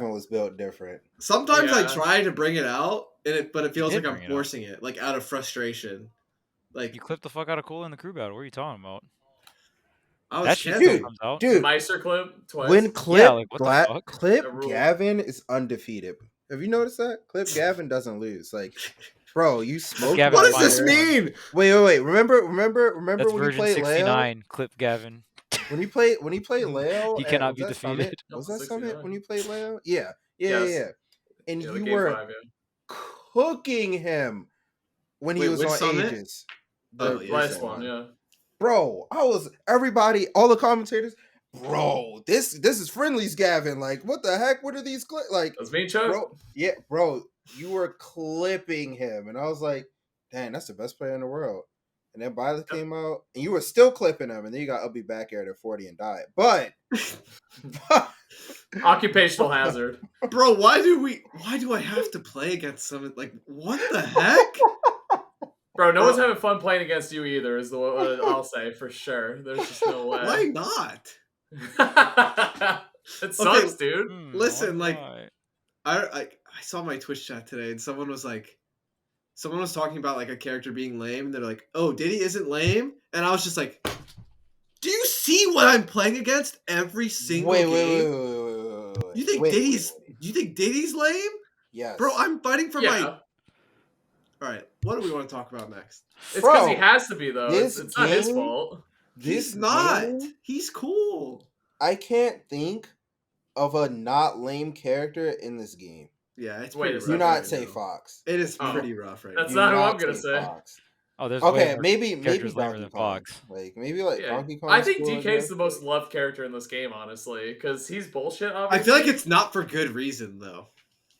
was built different. Sometimes I try to bring it out, but it feels like I'm forcing it, like out of frustration. Like you clipped the fuck out of Cole in the crew battle. What are you talking about? I was canceled. Dude, Meister clip twice. When Clip Clip Gavin is undefeated. Have you noticed that? Clip Gavin doesn't lose. Like, bro, you smoked. What does this mean? Wait. Remember That's when version you played 69, Leo? Clip Gavin. When he played Leo, he cannot be defeated. Was that Summit when you played Leo? Yeah. And you game were 5, cooking him when he was on Summit? Aegis. Last one, yeah. Bro, all the commentators, bro, this is Friendly's Gavin. Like, what the heck? What are these like? That's me, Chuck. Bro, you were clipping him, and I was like, dang, that's the best player in the world. And then Violet came out, and you were still clipping him, and then you got Ubby back air at 40 and died. But occupational hazard, bro. Why do I have to play against someone? Like, what the heck? Bro, no one's having fun playing against you either, is what I'll say for sure. There's just no way. Why not? It sucks, dude. Listen, like, I saw my Twitch chat today, and someone was talking about like a character being lame, and they're like, "Oh, Diddy isn't lame," and I was just like, "Do you see what I'm playing against every single game? Wait. You think Diddy's lame? Yes, bro. I'm fighting for my." All right, what do we want to talk about next? It's because he has to be, though. It's not his fault. He's not. He's cool. I can't think of a not lame character in this game. Yeah, it's pretty rough. Do not say Fox. It is pretty rough right now. That's not who I'm going to say. Fox. Oh, there's maybe lamer Donkey than Kong. Fox. Like maybe like Donkey Kong. I think DK is the most loved character in this game, honestly, because he's bullshit. Obviously, I feel like it's not for good reason though.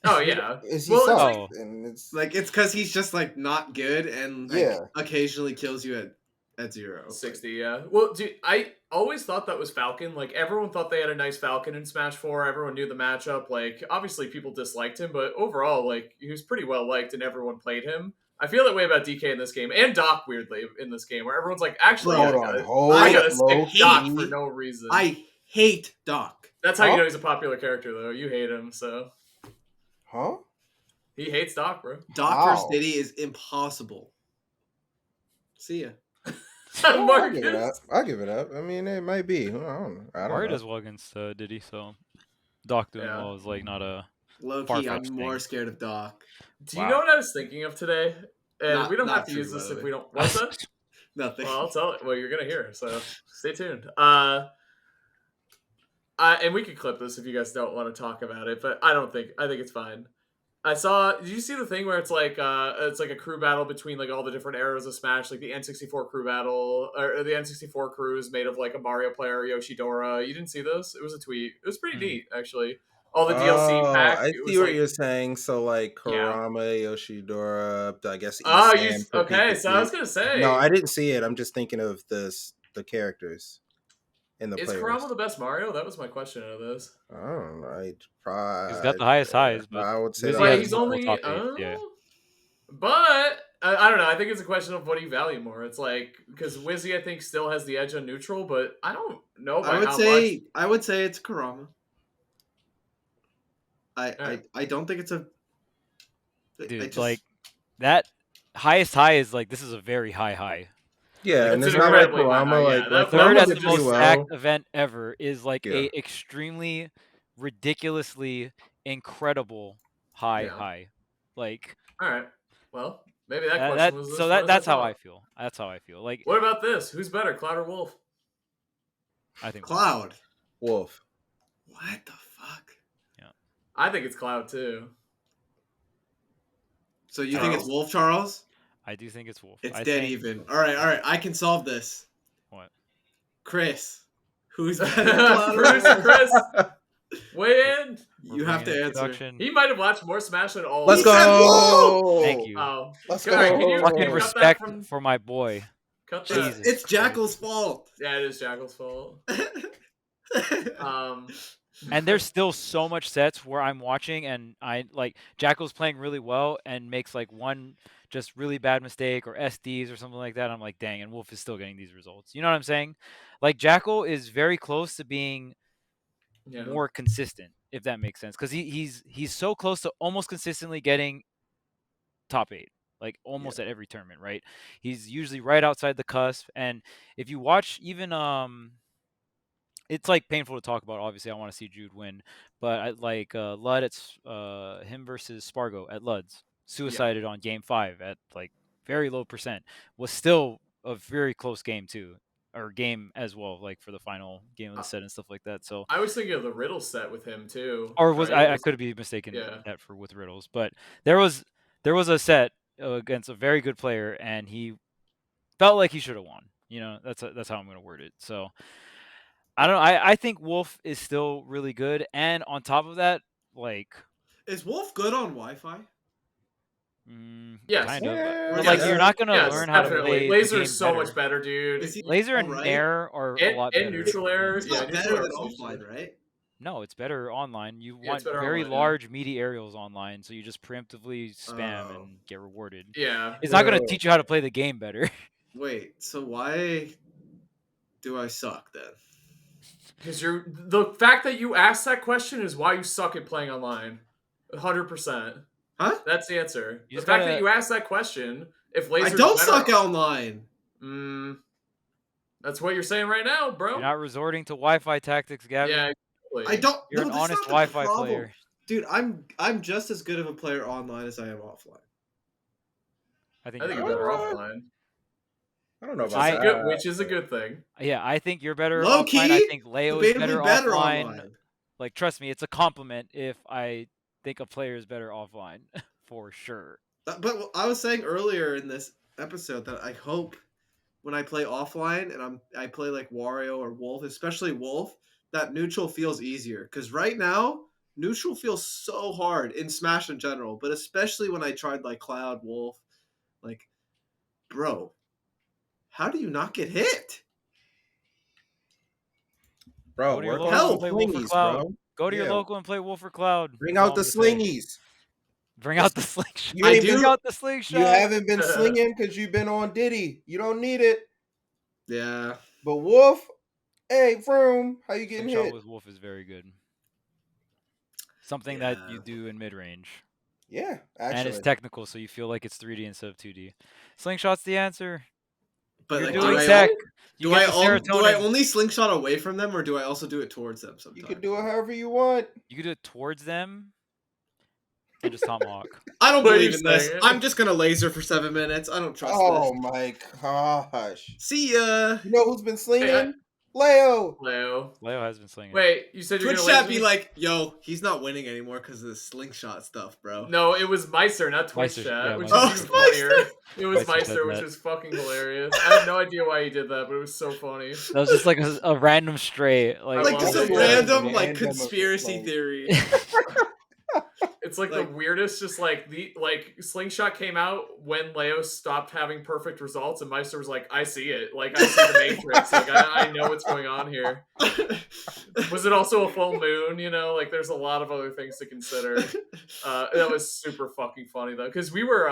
Oh yeah. Is he Well, it's sucks, like and it's Like it's because he's just like not good and like Yeah. occasionally kills you at 0. 60, yeah. Well, dude, I always thought that was Falcon. Like, everyone thought they had a nice Falcon in Smash 4. Everyone knew the matchup. Like, obviously people disliked him, but overall, like, he was pretty well liked and everyone played him. I feel that way about DK in this game, and Doc, weirdly, in this game, where everyone's like, actually, Bro, I got to low stick Doc key. for no reason. I hate Doc. That's how you know he's a popular character, though. You hate him, so. Huh? He hates Doc, bro. Doc versus Diddy is impossible. See ya. I'll give it up. I'll give it up. I mean, it might be. I don't Mario know. does well against Diddy, so Doc doing well is like not a low key. I'm more scared of Doc. Do you know what I was thinking of today? And we don't have to true, use this by the if way. we don't. What's that? Nothing. Well, I'll tell it. Well, you're gonna hear, so stay tuned. And we could clip this if you guys don't want to talk about it, but I think it's fine. I saw. Did you see the thing where it's like a crew battle between like all the different eras of Smash, like the N64 crew battle or the N64 crew is made of like a Mario player, Yoshidora. You didn't see this? It was a tweet. It was pretty neat, actually. All the DLC pack. I see what you're saying. So like Kurama, Yoshidora, I guess. Okay. So I was gonna say. No, I didn't see it. I'm just thinking of the characters. Is Kurama the best Mario? That was my question out of this. I don't know. He's got the highest highs, but I would say he's only. But I don't know. I think it's a question of what do you value more. It's like because Wizzy I think still has the edge on neutral, but I don't know. I would say it's Kurama. I don't think it's a. Dude, like that highest high is like this is a very high. Yeah, like, and it's not like Kurama. Like third at the most stacked event ever is like a extremely ridiculously incredible high. Like, all right, well, maybe that question was so that's how I feel. That's how I feel. Like, what about this? Who's better, Cloud or Wolf? I think Cloud. Wolf. What the fuck? Yeah, I think it's Cloud too. So you think it's Wolf, Charles? I do think it's Wolf. It's dead even. All right. I can solve this. What? Chris. Who's better? Producer Chris. Weigh in. You have to answer. He might have watched more Smash than all. Let's go. Thank you. Oh, let's go. Can you fucking respect for my boy. Cut that. It's Jackal's fault. Yeah, it is Jackal's fault. And there's still so much sets where I'm watching and I like Jackal's playing really well and makes like one just really bad mistake or SDs or something like that. I'm like, dang, and Wolf is still getting these results. You know what I'm saying? Like Jackal is very close to being more consistent, if that makes sense. Because he's so close to almost consistently getting top 8. Like almost at every tournament, right? He's usually right outside the cusp. And if you watch even it's like painful to talk about. Obviously, I want to see Jude win, but I like Lud. It's him versus Spargo at Lud's. Suicided on game 5 at like very low percent. Was still a very close game too, or game as well. Like for the final game of the set and stuff like that. So I was thinking of the Riddle set with him too. Or was I could be mistaken that with Riddles, but there was a set against a very good player, and he felt like he should have won. You know, that's how I'm going to word it. So. I don't know. I think Wolf is still really good, and on top of that, like, is Wolf good on Wi-Fi? Yes. Kind of. Like you're not gonna learn how to play. Laser is so much better, dude. Laser and Nair are a lot better. And neutral air, it's better than offline, right? No, it's better online. You want very large, meaty aerials online, so you just preemptively spam and get rewarded. Yeah. It's not gonna teach you how to play the game better. Wait, so why do I suck then? Because the fact that you asked that question is why you suck at playing online. 100%. Huh? That's the answer. The fact that you asked that question, if Laser I don't suck online. That's what you're saying right now, bro. You're not resorting to Wi-Fi tactics, Gavin. Yeah, I don't. You're an honest Wi-Fi player. Dude, I'm just as good of a player online as I am offline. I think you're better offline. I don't know about that. Which is a good thing. Yeah, I think you're better Low offline. key, I think Leo is better offline. online. Like, trust me, it's a compliment if I think a player is better offline, for sure. But I was saying earlier in this episode that I hope when I play offline and I play like Wario or Wolf, especially Wolf, that neutral feels easier. Because right now, neutral feels so hard in Smash in general, but especially when I tried like Cloud, Wolf, like, bro, how do you not get hit? Bro, Go to your work local on and play Wolf or slingies, Cloud. bro. Go to your local and play Wolf or Cloud. Bring That's all out the I'm gonna say. slingies. Bring out the slingshot. You ain't Bring out the slingshot. You haven't been slinging because you've been on Diddy. You don't need it. Yeah. But Wolf, hey, Vroom, how you getting Slingshot hit? with Wolf is very good. Something that you do in mid range. Yeah, actually. And it's technical, so you feel like it's 3D instead of 2D. Slingshot's the answer. But You're like, doing tech. do I only slingshot away from them, or do I also do it towards them sometimes? You can do it however you want. You can do it towards them and just tomahawk. I don't believe in this. I'm just going to laser for 7 minutes. I don't trust this. Oh my gosh. See ya. You know who's been slinging? Leo. Leo has been slinging. Wait, you said you're Twitch gonna chat be like, yo, he's not winning anymore because of the slingshot stuff, bro. No, it was Meister, not Twitch chat, yeah, which Meister. is even funnier. It was Meister Meister, which was fucking hilarious. I have no idea why he did that, but it was so funny. That was just like a random stray, like just a random like conspiracy theory. It's like the weirdest, just like Slingshot came out when Leo stopped having perfect results, and Meister was like, I see it. Like, I see the Matrix. Like, I know what's going on here. Was it also a full moon? You know, like, there's a lot of other things to consider. That was super fucking funny, though, because we were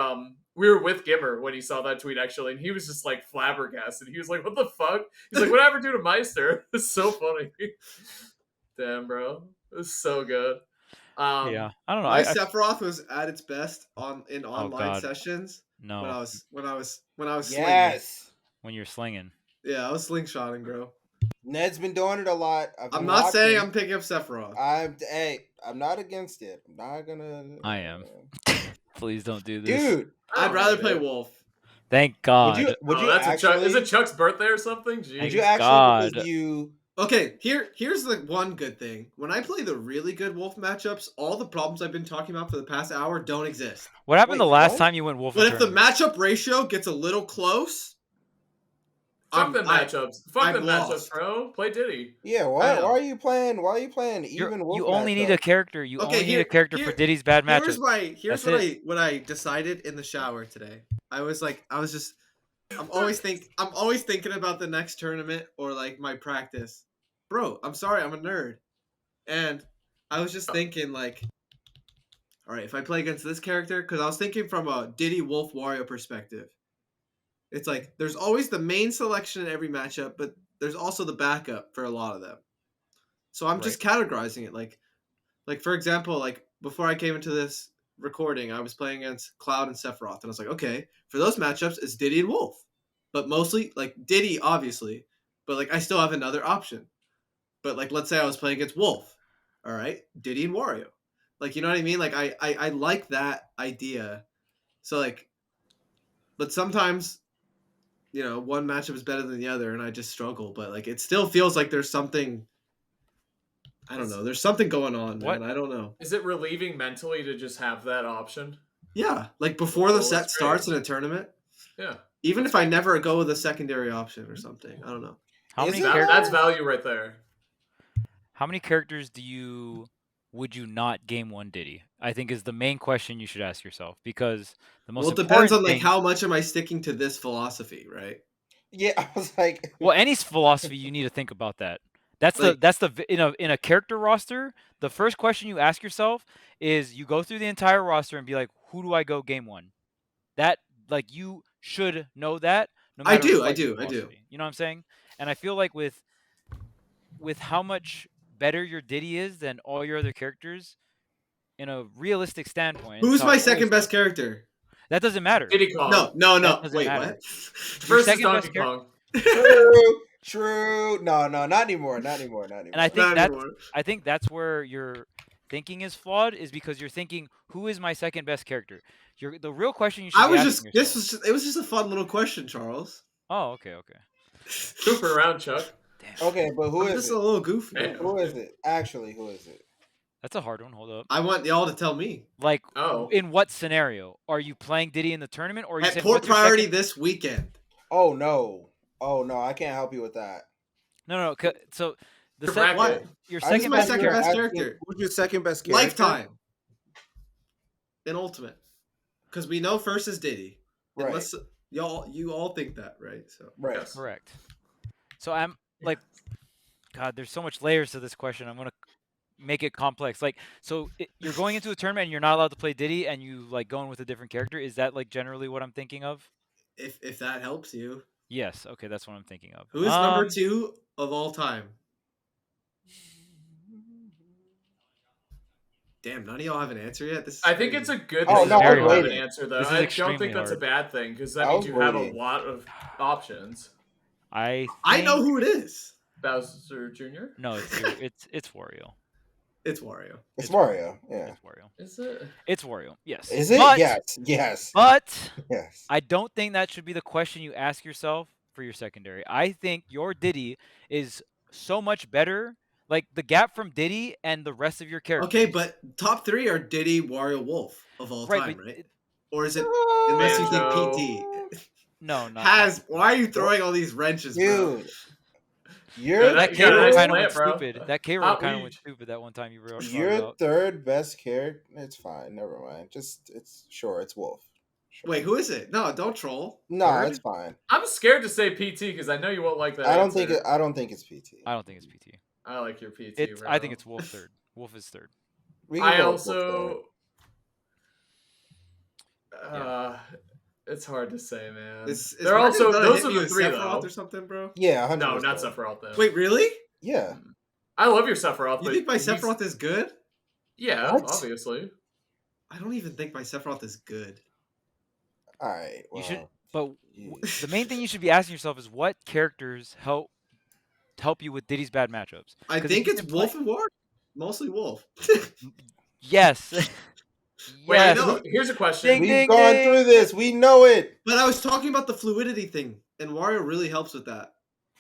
with Gimmer when he saw that tweet, actually, and he was just, like, flabbergasted. He was like, what the fuck? He's like, what happened to Meister? It's so funny. Damn, bro. It was so good. Yeah, I don't know. My Sephiroth was at its best in online sessions. No, when I was yes, slinging. When you're slinging. Yeah, I was slingshotting, bro. Ned's been doing it a lot. I'm not saying I'm picking up Sephiroth. I'm not against it. I'm not gonna. I am. Please don't do this, dude. I'd rather play Wolf. Thank God. Would you actually? Is it Chuck's birthday or something? Jeez. Would you actually? Because you. Okay, here's the one good thing. When I play the really good Wolf matchups, all the problems I've been talking about for the past hour don't exist. What happened the last time you went Wolf? But if the matchup ratio gets a little close, fuck the matchups. Fuck the matchups, bro. Play Diddy. Yeah, why are you playing? Why are you playing even Wolf? You only need a character. You only need a character for Diddy's bad matchup. Here's what I decided in the shower today. I'm always thinking about the next tournament or like my practice. Bro, I'm sorry, I'm a nerd. And I was just thinking like, all right, if I play against this character, because I was thinking from a Diddy Wolf Wario perspective. It's like there's always the main selection in every matchup, but there's also the backup for a lot of them. So I'm just categorizing it. Like for example, like before I came into this recording, I was playing against Cloud and Sephiroth, and I was like, okay, for those matchups, it's Diddy and Wolf. But mostly, like, Diddy, obviously. But, like, I still have another option. But, like, let's say I was playing against Wolf. All right? Diddy and Wario. Like, you know what I mean? Like, I like that idea. So, like, but sometimes, you know, one matchup is better than the other, and I just struggle. But, like, it still feels like there's something... I don't know. There's something going on, man. I don't know. Is it relieving mentally to just have that option? Yeah. Like, before the set starts in a tournament. Yeah. Even if I never go with a secondary option or something. I don't know. That's value right there. How many characters would you not game one Diddy? I think is the main question you should ask yourself, because the most it depends on like how much am I sticking to this philosophy, right? Yeah, I was like, well, any philosophy you need to think about that. That's in a character roster, the first question you ask yourself is you go through the entire roster and be like, who do I go game one? That like you should know that. No matter I do. You know what I'm saying? And I feel like with how much better your Diddy is than all your other characters, in a realistic standpoint. Who's my second best character? That doesn't matter. Diddy Kong. No. Wait, what? First is Donkey Kong. True. No, not anymore. And I think that's where your thinking is flawed, is because you're thinking, who is my second best character? The real question you should be asking yourself. It was just a fun little question, Charles. Oh, okay. Goof around, Chuck. Damn. Okay, but who is just it? A little goofy. Damn. Who is it? Actually, who is it? That's a hard one. Hold up. I want y'all to tell me. Like, in what scenario? Are you playing Diddy in the tournament, or are you at port priority this weekend? Oh no, I can't help you with that. No. So Your bracket. Your Who's second my best second character. best character? Who's your second best character? Lifetime. In Ultimate. Because we know first is Diddy. Right. Unless you all think that, right? So Right. Yes. Correct. So I'm like, God, there's so much layers to this question. I'm gonna make it complex. Like, so you're going into a tournament and you're not allowed to play Diddy, and you like going with a different character. Is that like generally what I'm thinking of? if that helps you. Yes. Okay, that's what I'm thinking of. Who is number 2 of all time? Damn, none of y'all have an answer yet. I think it's a good Oh, thing no, that I'm you have an waiting. answer, though. This is I don't extremely think that's a hard. bad thing, because that I means was you have a waiting. lot of options. I know who it is. Bowser Jr.? No, it's Wario. It's Wario. It's Mario. Yeah. It's Wario. Is it? It's Wario. Yes. Is it? But, Yes. But Yes. I don't think that should be the question you ask yourself for your secondary. I think your Diddy is so much better. Like the gap from Diddy and the rest of your characters. Okay, but top 3 are Diddy, Wario, Wolf of all time, right? Or is it unless you Banjo. think PT? No, not Has why are you throwing all these wrenches, bro? Dude. You're that You K gotta roll kind of explain went it, bro. stupid. That K roll kind of we- went stupid that one time you wrote. your third best character. It's fine. Never mind. It's Wolf. Sure. Wait, who is it? No, don't troll. No, Third? it's fine. I'm scared to say PT because I know you won't like that. I don't answer. think it's PT. I don't think it's PT. I like your PT. It's. bro. I think it's Wolf third. Wolf is third. We can I go with Wolf also. It's hard to say, man. They're also those are the 3 though. or something, bro. Yeah, 100%. No, not Sephiroth though. Wait, really? Yeah. I love your Sephiroth. You but think my he's- Sephiroth is good? Yeah, What? obviously. I don't even think my Sephiroth is good. All right. Well, You should. But yeah. the main thing you should be asking yourself is what characters help you with Diddy's bad matchups. I 'Cause think if you it's can Wolf and Wario. Mostly Wolf. Yes. Wait, yes. know. here's a question. Ding, We've ding, gone ding. through this. We know it. But I was talking about the fluidity thing, and Wario really helps with that.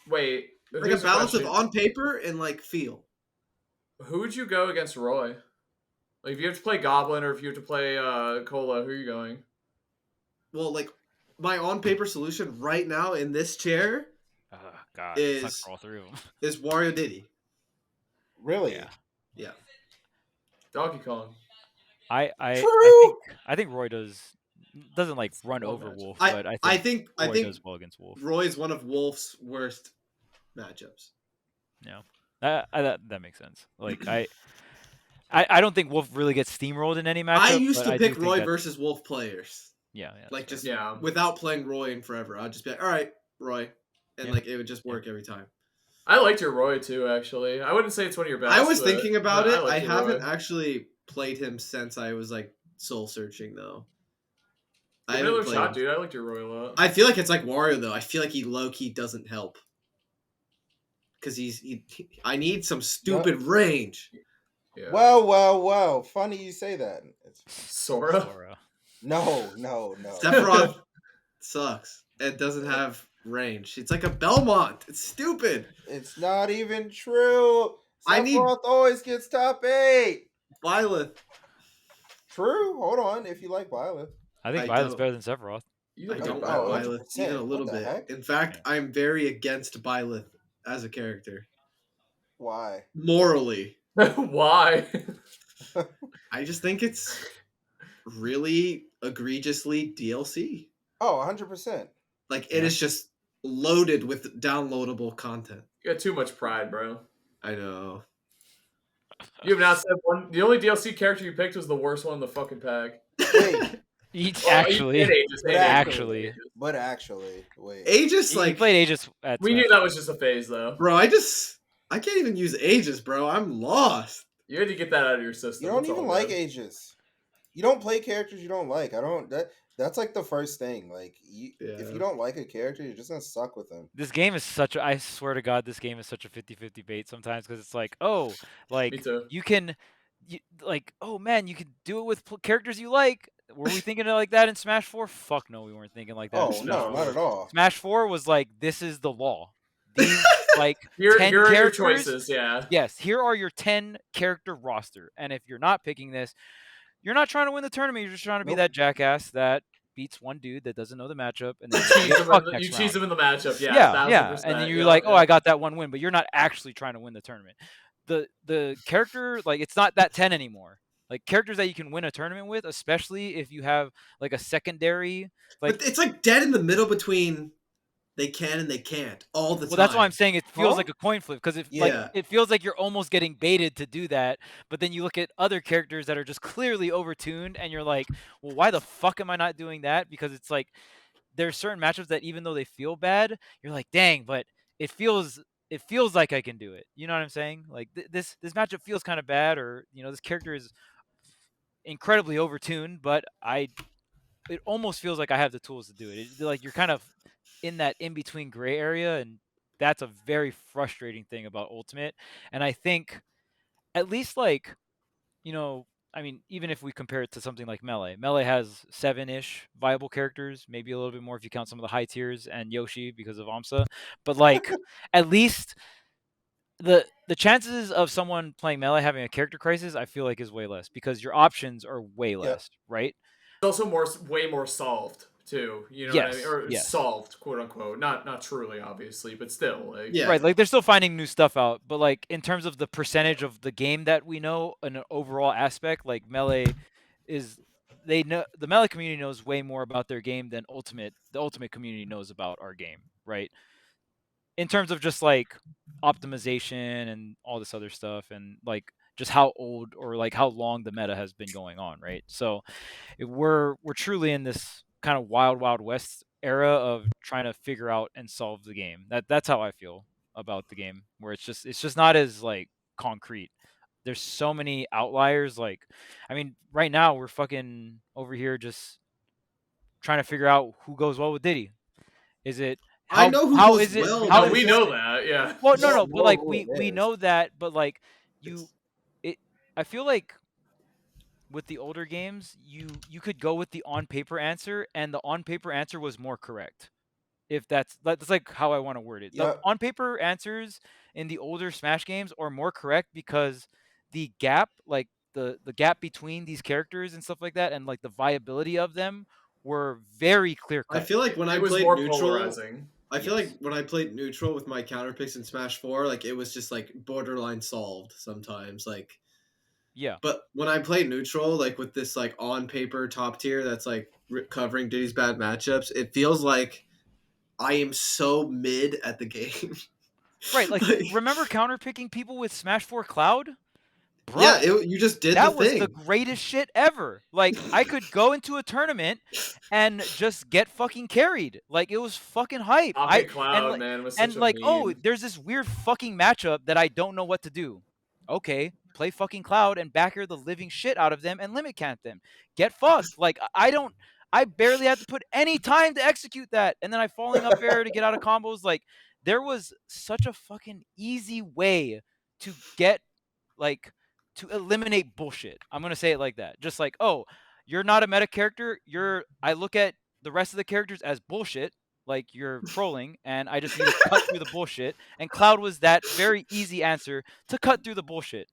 Wait, Like a here's balance of question. on paper and like feel. Who would you go against Roy? Like, if you have to play Goblin or if you have to play Cola, who are you going? Well, like my on paper solution right now in this chair God, Is- it's not all 3 of them. is Wario Diddy. Really? Yeah. Yeah. Donkey Kong. I think Roy doesn't like run Well over matchup. Wolf, I but think Roy does well against Wolf. Roy's one of Wolf's worst matchups. Yeah, that makes sense. Like I don't think Wolf really gets steamrolled in any matchup. I used but to do pick think Roy that- versus Wolf players. Yeah, Like that's just Yeah. without playing Roy in forever. I'd just be like, all right, Roy. And Yeah. like it would just work every time. I liked your Roy too, actually. I wouldn't say it's one of your best. I was but thinking about it. I liked your haven't Roy. actually played him since I was like soul searching though. I Give it haven't another played shot, him. dude. I liked your Roy a lot. I feel like it's like Wario though. I feel like he low key doesn't help. Cause I need some stupid range. Yeah. Well. Funny you say that. Sora. Sora. No. Sephiroth sucks. It doesn't have range. It's like a Belmont. It's stupid. It's not even true. I need- Sephiroth always gets top 8. Byleth. True. Hold on. If you like Violet. I think I Violet's don't. better than Sephiroth. You I like don't Oh, like 100%. Byleth even a little What the bit. heck? In fact, Yeah. I'm very against Byleth as a character. Why? Morally. Why? I just think it's really egregiously DLC. Oh, 100%. Like it is just loaded with downloadable content. You got too much pride, bro. I know. You have not said one. The only DLC character you picked was the worst one in the fucking pack. Wait. Actually, Actually. But actually, wait. Aegis, he like, played Aegis at We Smash. knew that was just a phase, though. bro, I can't even use Aegis, bro. I'm lost. You had to get that out of your system. You don't That's all, even bro. like Aegis. You don't play characters you don't like. That's like the first thing. Like, if Yeah. you don't like a character, you're just gonna suck with them. This game is I swear to God, this game is such a 50-50 bait sometimes because it's like, oh, Me like too. you can, like, oh man, you can do it with characters you like. Were we thinking it like that in Smash 4? Fuck no, we weren't thinking like that. in Oh Smash no, 4. not at all. Smash 4 was like, this is the law. These like Here 10 are your characters. choices, yeah. Yes, here are your 10 character roster, and if you're not picking this, you're not trying to win the tournament. You're just trying to be Nope. that jackass that beats one dude that doesn't know the matchup, and then you cheese him in the matchup. Yeah, yeah. And then you're like, oh, I got that one win, but you're not actually trying to win the tournament. The character, like, it's not that 10 anymore. Like, characters that you can win a tournament with, especially if you have like a secondary, like, but it's like dead in the middle between they can and they can't all the time. Well, that's why I'm saying it feels like a coin flip, because it feels like you're almost getting baited to do that. But then you look at other characters that are just clearly overtuned, and you're like, well, why the fuck am I not doing that? Because it's like there's certain matchups that even though they feel bad, you're like, dang, but it feels like I can do it. You know what I'm saying? Like this matchup feels kind of bad, or this character is incredibly overtuned, but it almost feels like I have the tools to do it. Like you're kind of in that in-between gray area, and that's a very frustrating thing about Ultimate. And I think at least I mean, even if we compare it to something like Melee has 7-ish viable characters, maybe a little bit more if you count some of the high tiers and Yoshi because of Amsa. But like at least the chances of someone playing Melee having a character crisis, I feel like, is way less because your options are way less, right? It's also way more solved too. You know what I mean? Or solved, quote unquote. Not truly, obviously, but still. Right. Like they're still finding new stuff out, but like in terms of the percentage of the game that we know, an overall aspect, like Melee is. The Melee community knows way more about their game than the Ultimate community knows about our game, right? In terms of just like optimization and all this other stuff, and like just how old or like how long the meta has been going on, right? So we're truly in this kind of wild west era of trying to figure out and solve the game. That's how I feel about the game, where it's just not as like concrete. There's so many outliers. Like, I mean, right now we're fucking over here just trying to figure out who goes well with Diddy. Is it I know who how goes is it? well. How we know that? Yeah. Well, no, but like we know that, but like I feel like with the older games, you could go with the on paper answer, and the on paper answer was more correct. If that's like how I want to word it. The on paper answers in the older Smash games are more correct because the gap, like the gap between these characters and stuff like that, and like the viability of them were very clear cut. I feel like when I played neutral, polarizing. I feel like when I played neutral with my counter picks in Smash 4, like it was just like borderline solved sometimes. Like, yeah. But when I play neutral, like with this like on paper top tier that's like covering Diddy's bad matchups, it feels like I am so mid at the game. Right, like remember counter picking people with Smash 4 Cloud? Bro, yeah, you just did that the thing. was the greatest shit ever. Like I could go into a tournament and just get fucking carried. Like it was fucking hype. Cloud, man, was such a meme. Oh, there's this weird fucking matchup that I don't know what to do. Okay, play fucking Cloud and backer the living shit out of them and limit camp them. Get fucked. Like I barely had to put any time to execute that, and then I falling up air to get out of combos. Like there was such a fucking easy way to get to eliminate bullshit. I'm going to say it like that. Just like, oh, you're not a meta character. I look at the rest of the characters as bullshit, like you're trolling, and I just need to cut through the bullshit. And Cloud was that very easy answer to cut through the bullshit.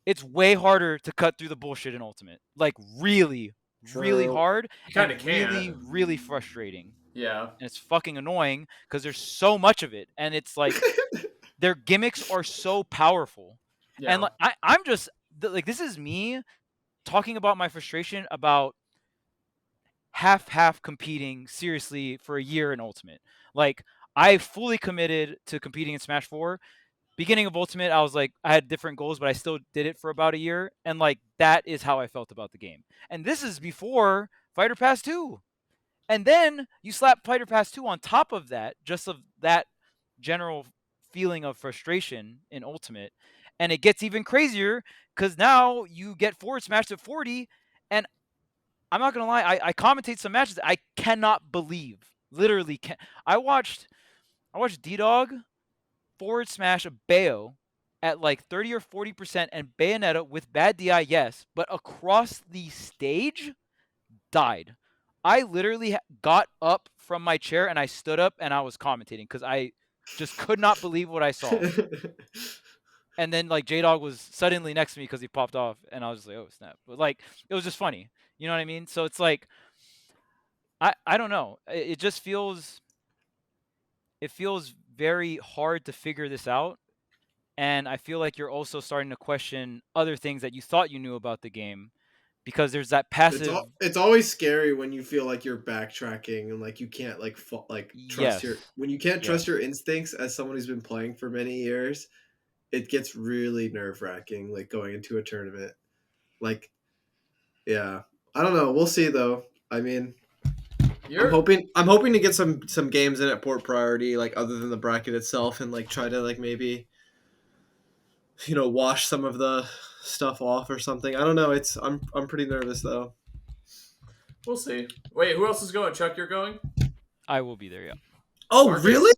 It's way harder to cut through the bullshit in Ultimate. Like really, really hard. Kind of can. Really, really frustrating. Yeah. And it's fucking annoying because there's so much of it. And it's like their gimmicks are so powerful. Yeah. And like, I'm just like, this is me talking about my frustration about half competing seriously for a year in Ultimate. Like I fully committed to competing in Smash 4. Beginning of Ultimate, I was like, I had different goals, but I still did it for about a year. And like, that is how I felt about the game. And this is before Fighter Pass 2. And then you slap Fighter Pass 2 on top of that, just of that general feeling of frustration in Ultimate. And it gets even crazier because now you get forward smashed at 40. And I'm not going to lie, I commentate some matches I cannot believe. Literally can't. I watched D-Dog forward smash a Bayo at like 30 or 40% and Bayonetta with bad DI, yes, but across the stage, died. I literally got up from my chair and I stood up and I was commentating because I just could not believe what I saw. And then like J-Dog was suddenly next to me because he popped off and I was just like, oh snap. But like, it was just funny. You know what I mean? So it's like, I don't know. It just feels very hard to figure this out. And I feel like you're also starting to question other things that you thought you knew about the game, because there's that passive. It's always scary when you feel like you're backtracking and like you can't like trust when you can't trust your instincts as someone who's been playing for many years. It gets really nerve-wracking, like going into a tournament. Like, yeah, I don't know. We'll see though. I mean, I'm hoping to get some games in at port priority, like other than the bracket itself, and like try to like maybe, wash some of the stuff off or something. I don't know. I'm pretty nervous though. We'll see. Wait, who else is going? Chuck, you're going? I will be there. Yeah. Oh, Marcus? Really?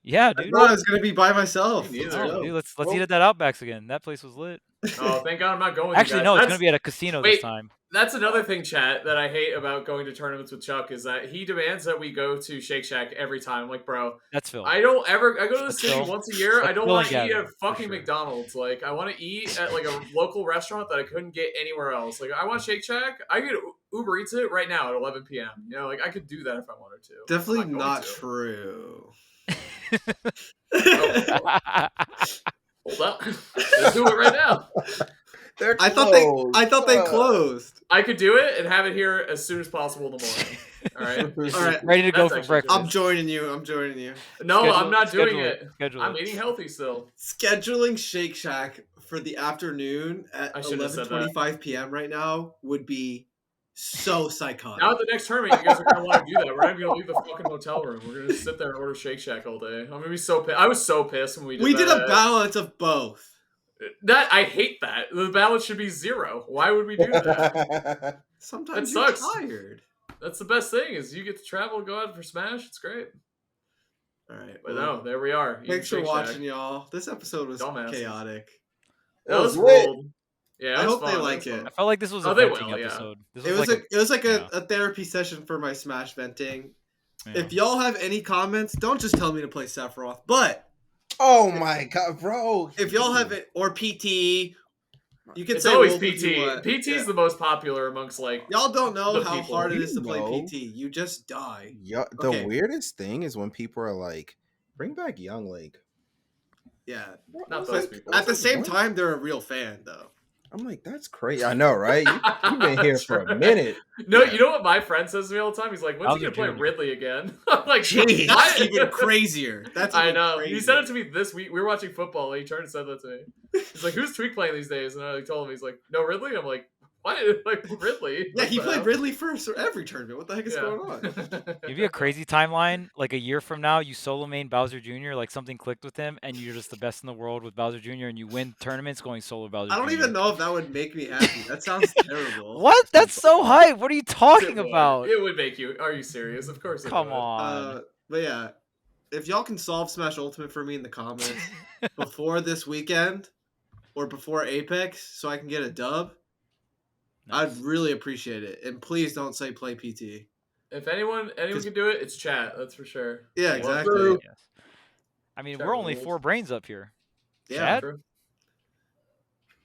Yeah, dude. I thought I was gonna be by myself. Dude, let's eat at that Outbacks again. That place was lit. Oh, thank God I'm not going with Actually, you guys. No, it's gonna be at a casino this time. That's another thing, chat, that I hate about going to tournaments with Chuck is that he demands that we go to Shake Shack every time. I'm like, bro, that's Phil. I go to the city once a year. I don't want to eat at fucking McDonald's. Like, I want to eat at like a local restaurant that I couldn't get anywhere else. Like, I want Shake Shack. I could Uber Eats it right now at 11 p.m. You know, like I could do that if I wanted to. Definitely not true. Hold up. Let's do it right now. I thought they closed. I could do it and have it here as soon as possible in the morning. All right. Ready to go for breakfast. I'm joining you. No, I'm not doing it. I'm eating healthy still. Scheduling Shake Shack for the afternoon at 11:25 p.m. right now would be so psychotic. Now at the next tournament, you guys are going to want to do that. We're not even going to leave the fucking hotel room. We're going to sit there and order Shake Shack all day. I'm going to be so pissed. I was so pissed when we did that. We did a balance of both. I hate that. The balance should be 0. Why would we do that? Sometimes that you're sucks. Tired. That's the best thing is you get to travel and go out for Smash. It's great. All right. But no, there we are. Thanks for watching, y'all. This episode was chaotic. That was cool. Yeah, I hope they like it. I felt like this was a venting episode. It was like a therapy session for my Smash venting. Yeah. If y'all have any comments, don't just tell me to play Sephiroth, but oh my god, bro! If y'all have it or PT, you can it's say always PT. PT is the most popular amongst like y'all don't know how hard it is to play PT. You just die. Yeah, the weirdest thing is when people are like, "Bring back Young Link." Yeah, not those people. At the same time, they're a real fan though. I'm like, that's crazy. I know, right? You've been here for a minute. No, you know what my friend says to me all the time? He's like, when's he going to play Ridley again? I'm like, jeez, that's even crazier. I know. Crazy. He said it to me this week. We were watching football. And he turned and said that to me. He's like, who's Tweek playing these days? And I told him, he's like, no, Ridley? I'm like, why? Like, Ridley? Yeah, he played Ridley first for every tournament. What the heck is going on? It'd be a crazy timeline. Like a year from now, you solo main Bowser Jr., like something clicked with him, and you're just the best in the world with Bowser Jr., and you win tournaments going solo Bowser Jr. I don't even know if that would make me happy. That sounds terrible. What? That's so hype. What are you talking about? It would make you. Are you serious? Of course it Come would. on. But yeah, if y'all can solve Smash Ultimate for me in the comments before this weekend or before Apex so I can get a dub, nice. I'd really appreciate it. And please don't say play PT. If anyone can do it, it's chat. That's for sure. Yeah, exactly. Yes. I mean, we're only 4 brains up here. Yeah. Chat?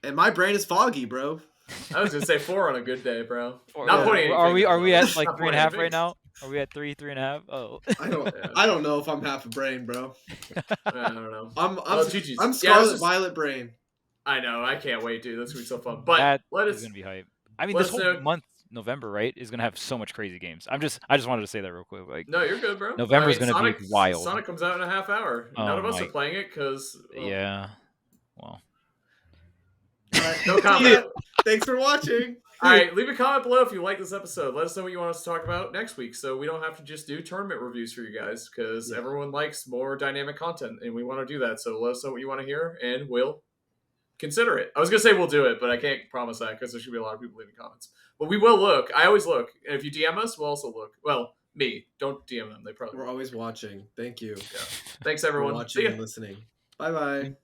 And my brain is foggy, bro. I was gonna say 4 on a good day, bro. Not pointing. Are we at like 3.5 right now? Are we at 3.5? Oh. I don't know if I'm half a brain, bro. I don't know. I'm Scarlet Violet brain. I know. I can't wait, dude. That's gonna be so fun. But that is gonna be hype. I mean, this whole month, November, right, is gonna have so much crazy games. I just wanted to say that real quick. Like, no, you're good, bro. November is gonna be wild. Sonic comes out in a half hour. None of us are playing it because. Yeah. Well. All right, no comment. Thanks for watching. All right, leave a comment below if you like this episode. Let us know what you want us to talk about next week, so we don't have to just do tournament reviews for you guys, because everyone likes more dynamic content, and we want to do that. So let us know what you want to hear, and we'll consider it. I was gonna say we'll do it, but I can't promise that because there should be a lot of people leaving comments. But we will look. I always look, and if you DM us, we'll also look. Well, me, don't DM them. They probably. We're always watching. Thank you. Yeah. Thanks everyone. For watching and listening. Bye bye.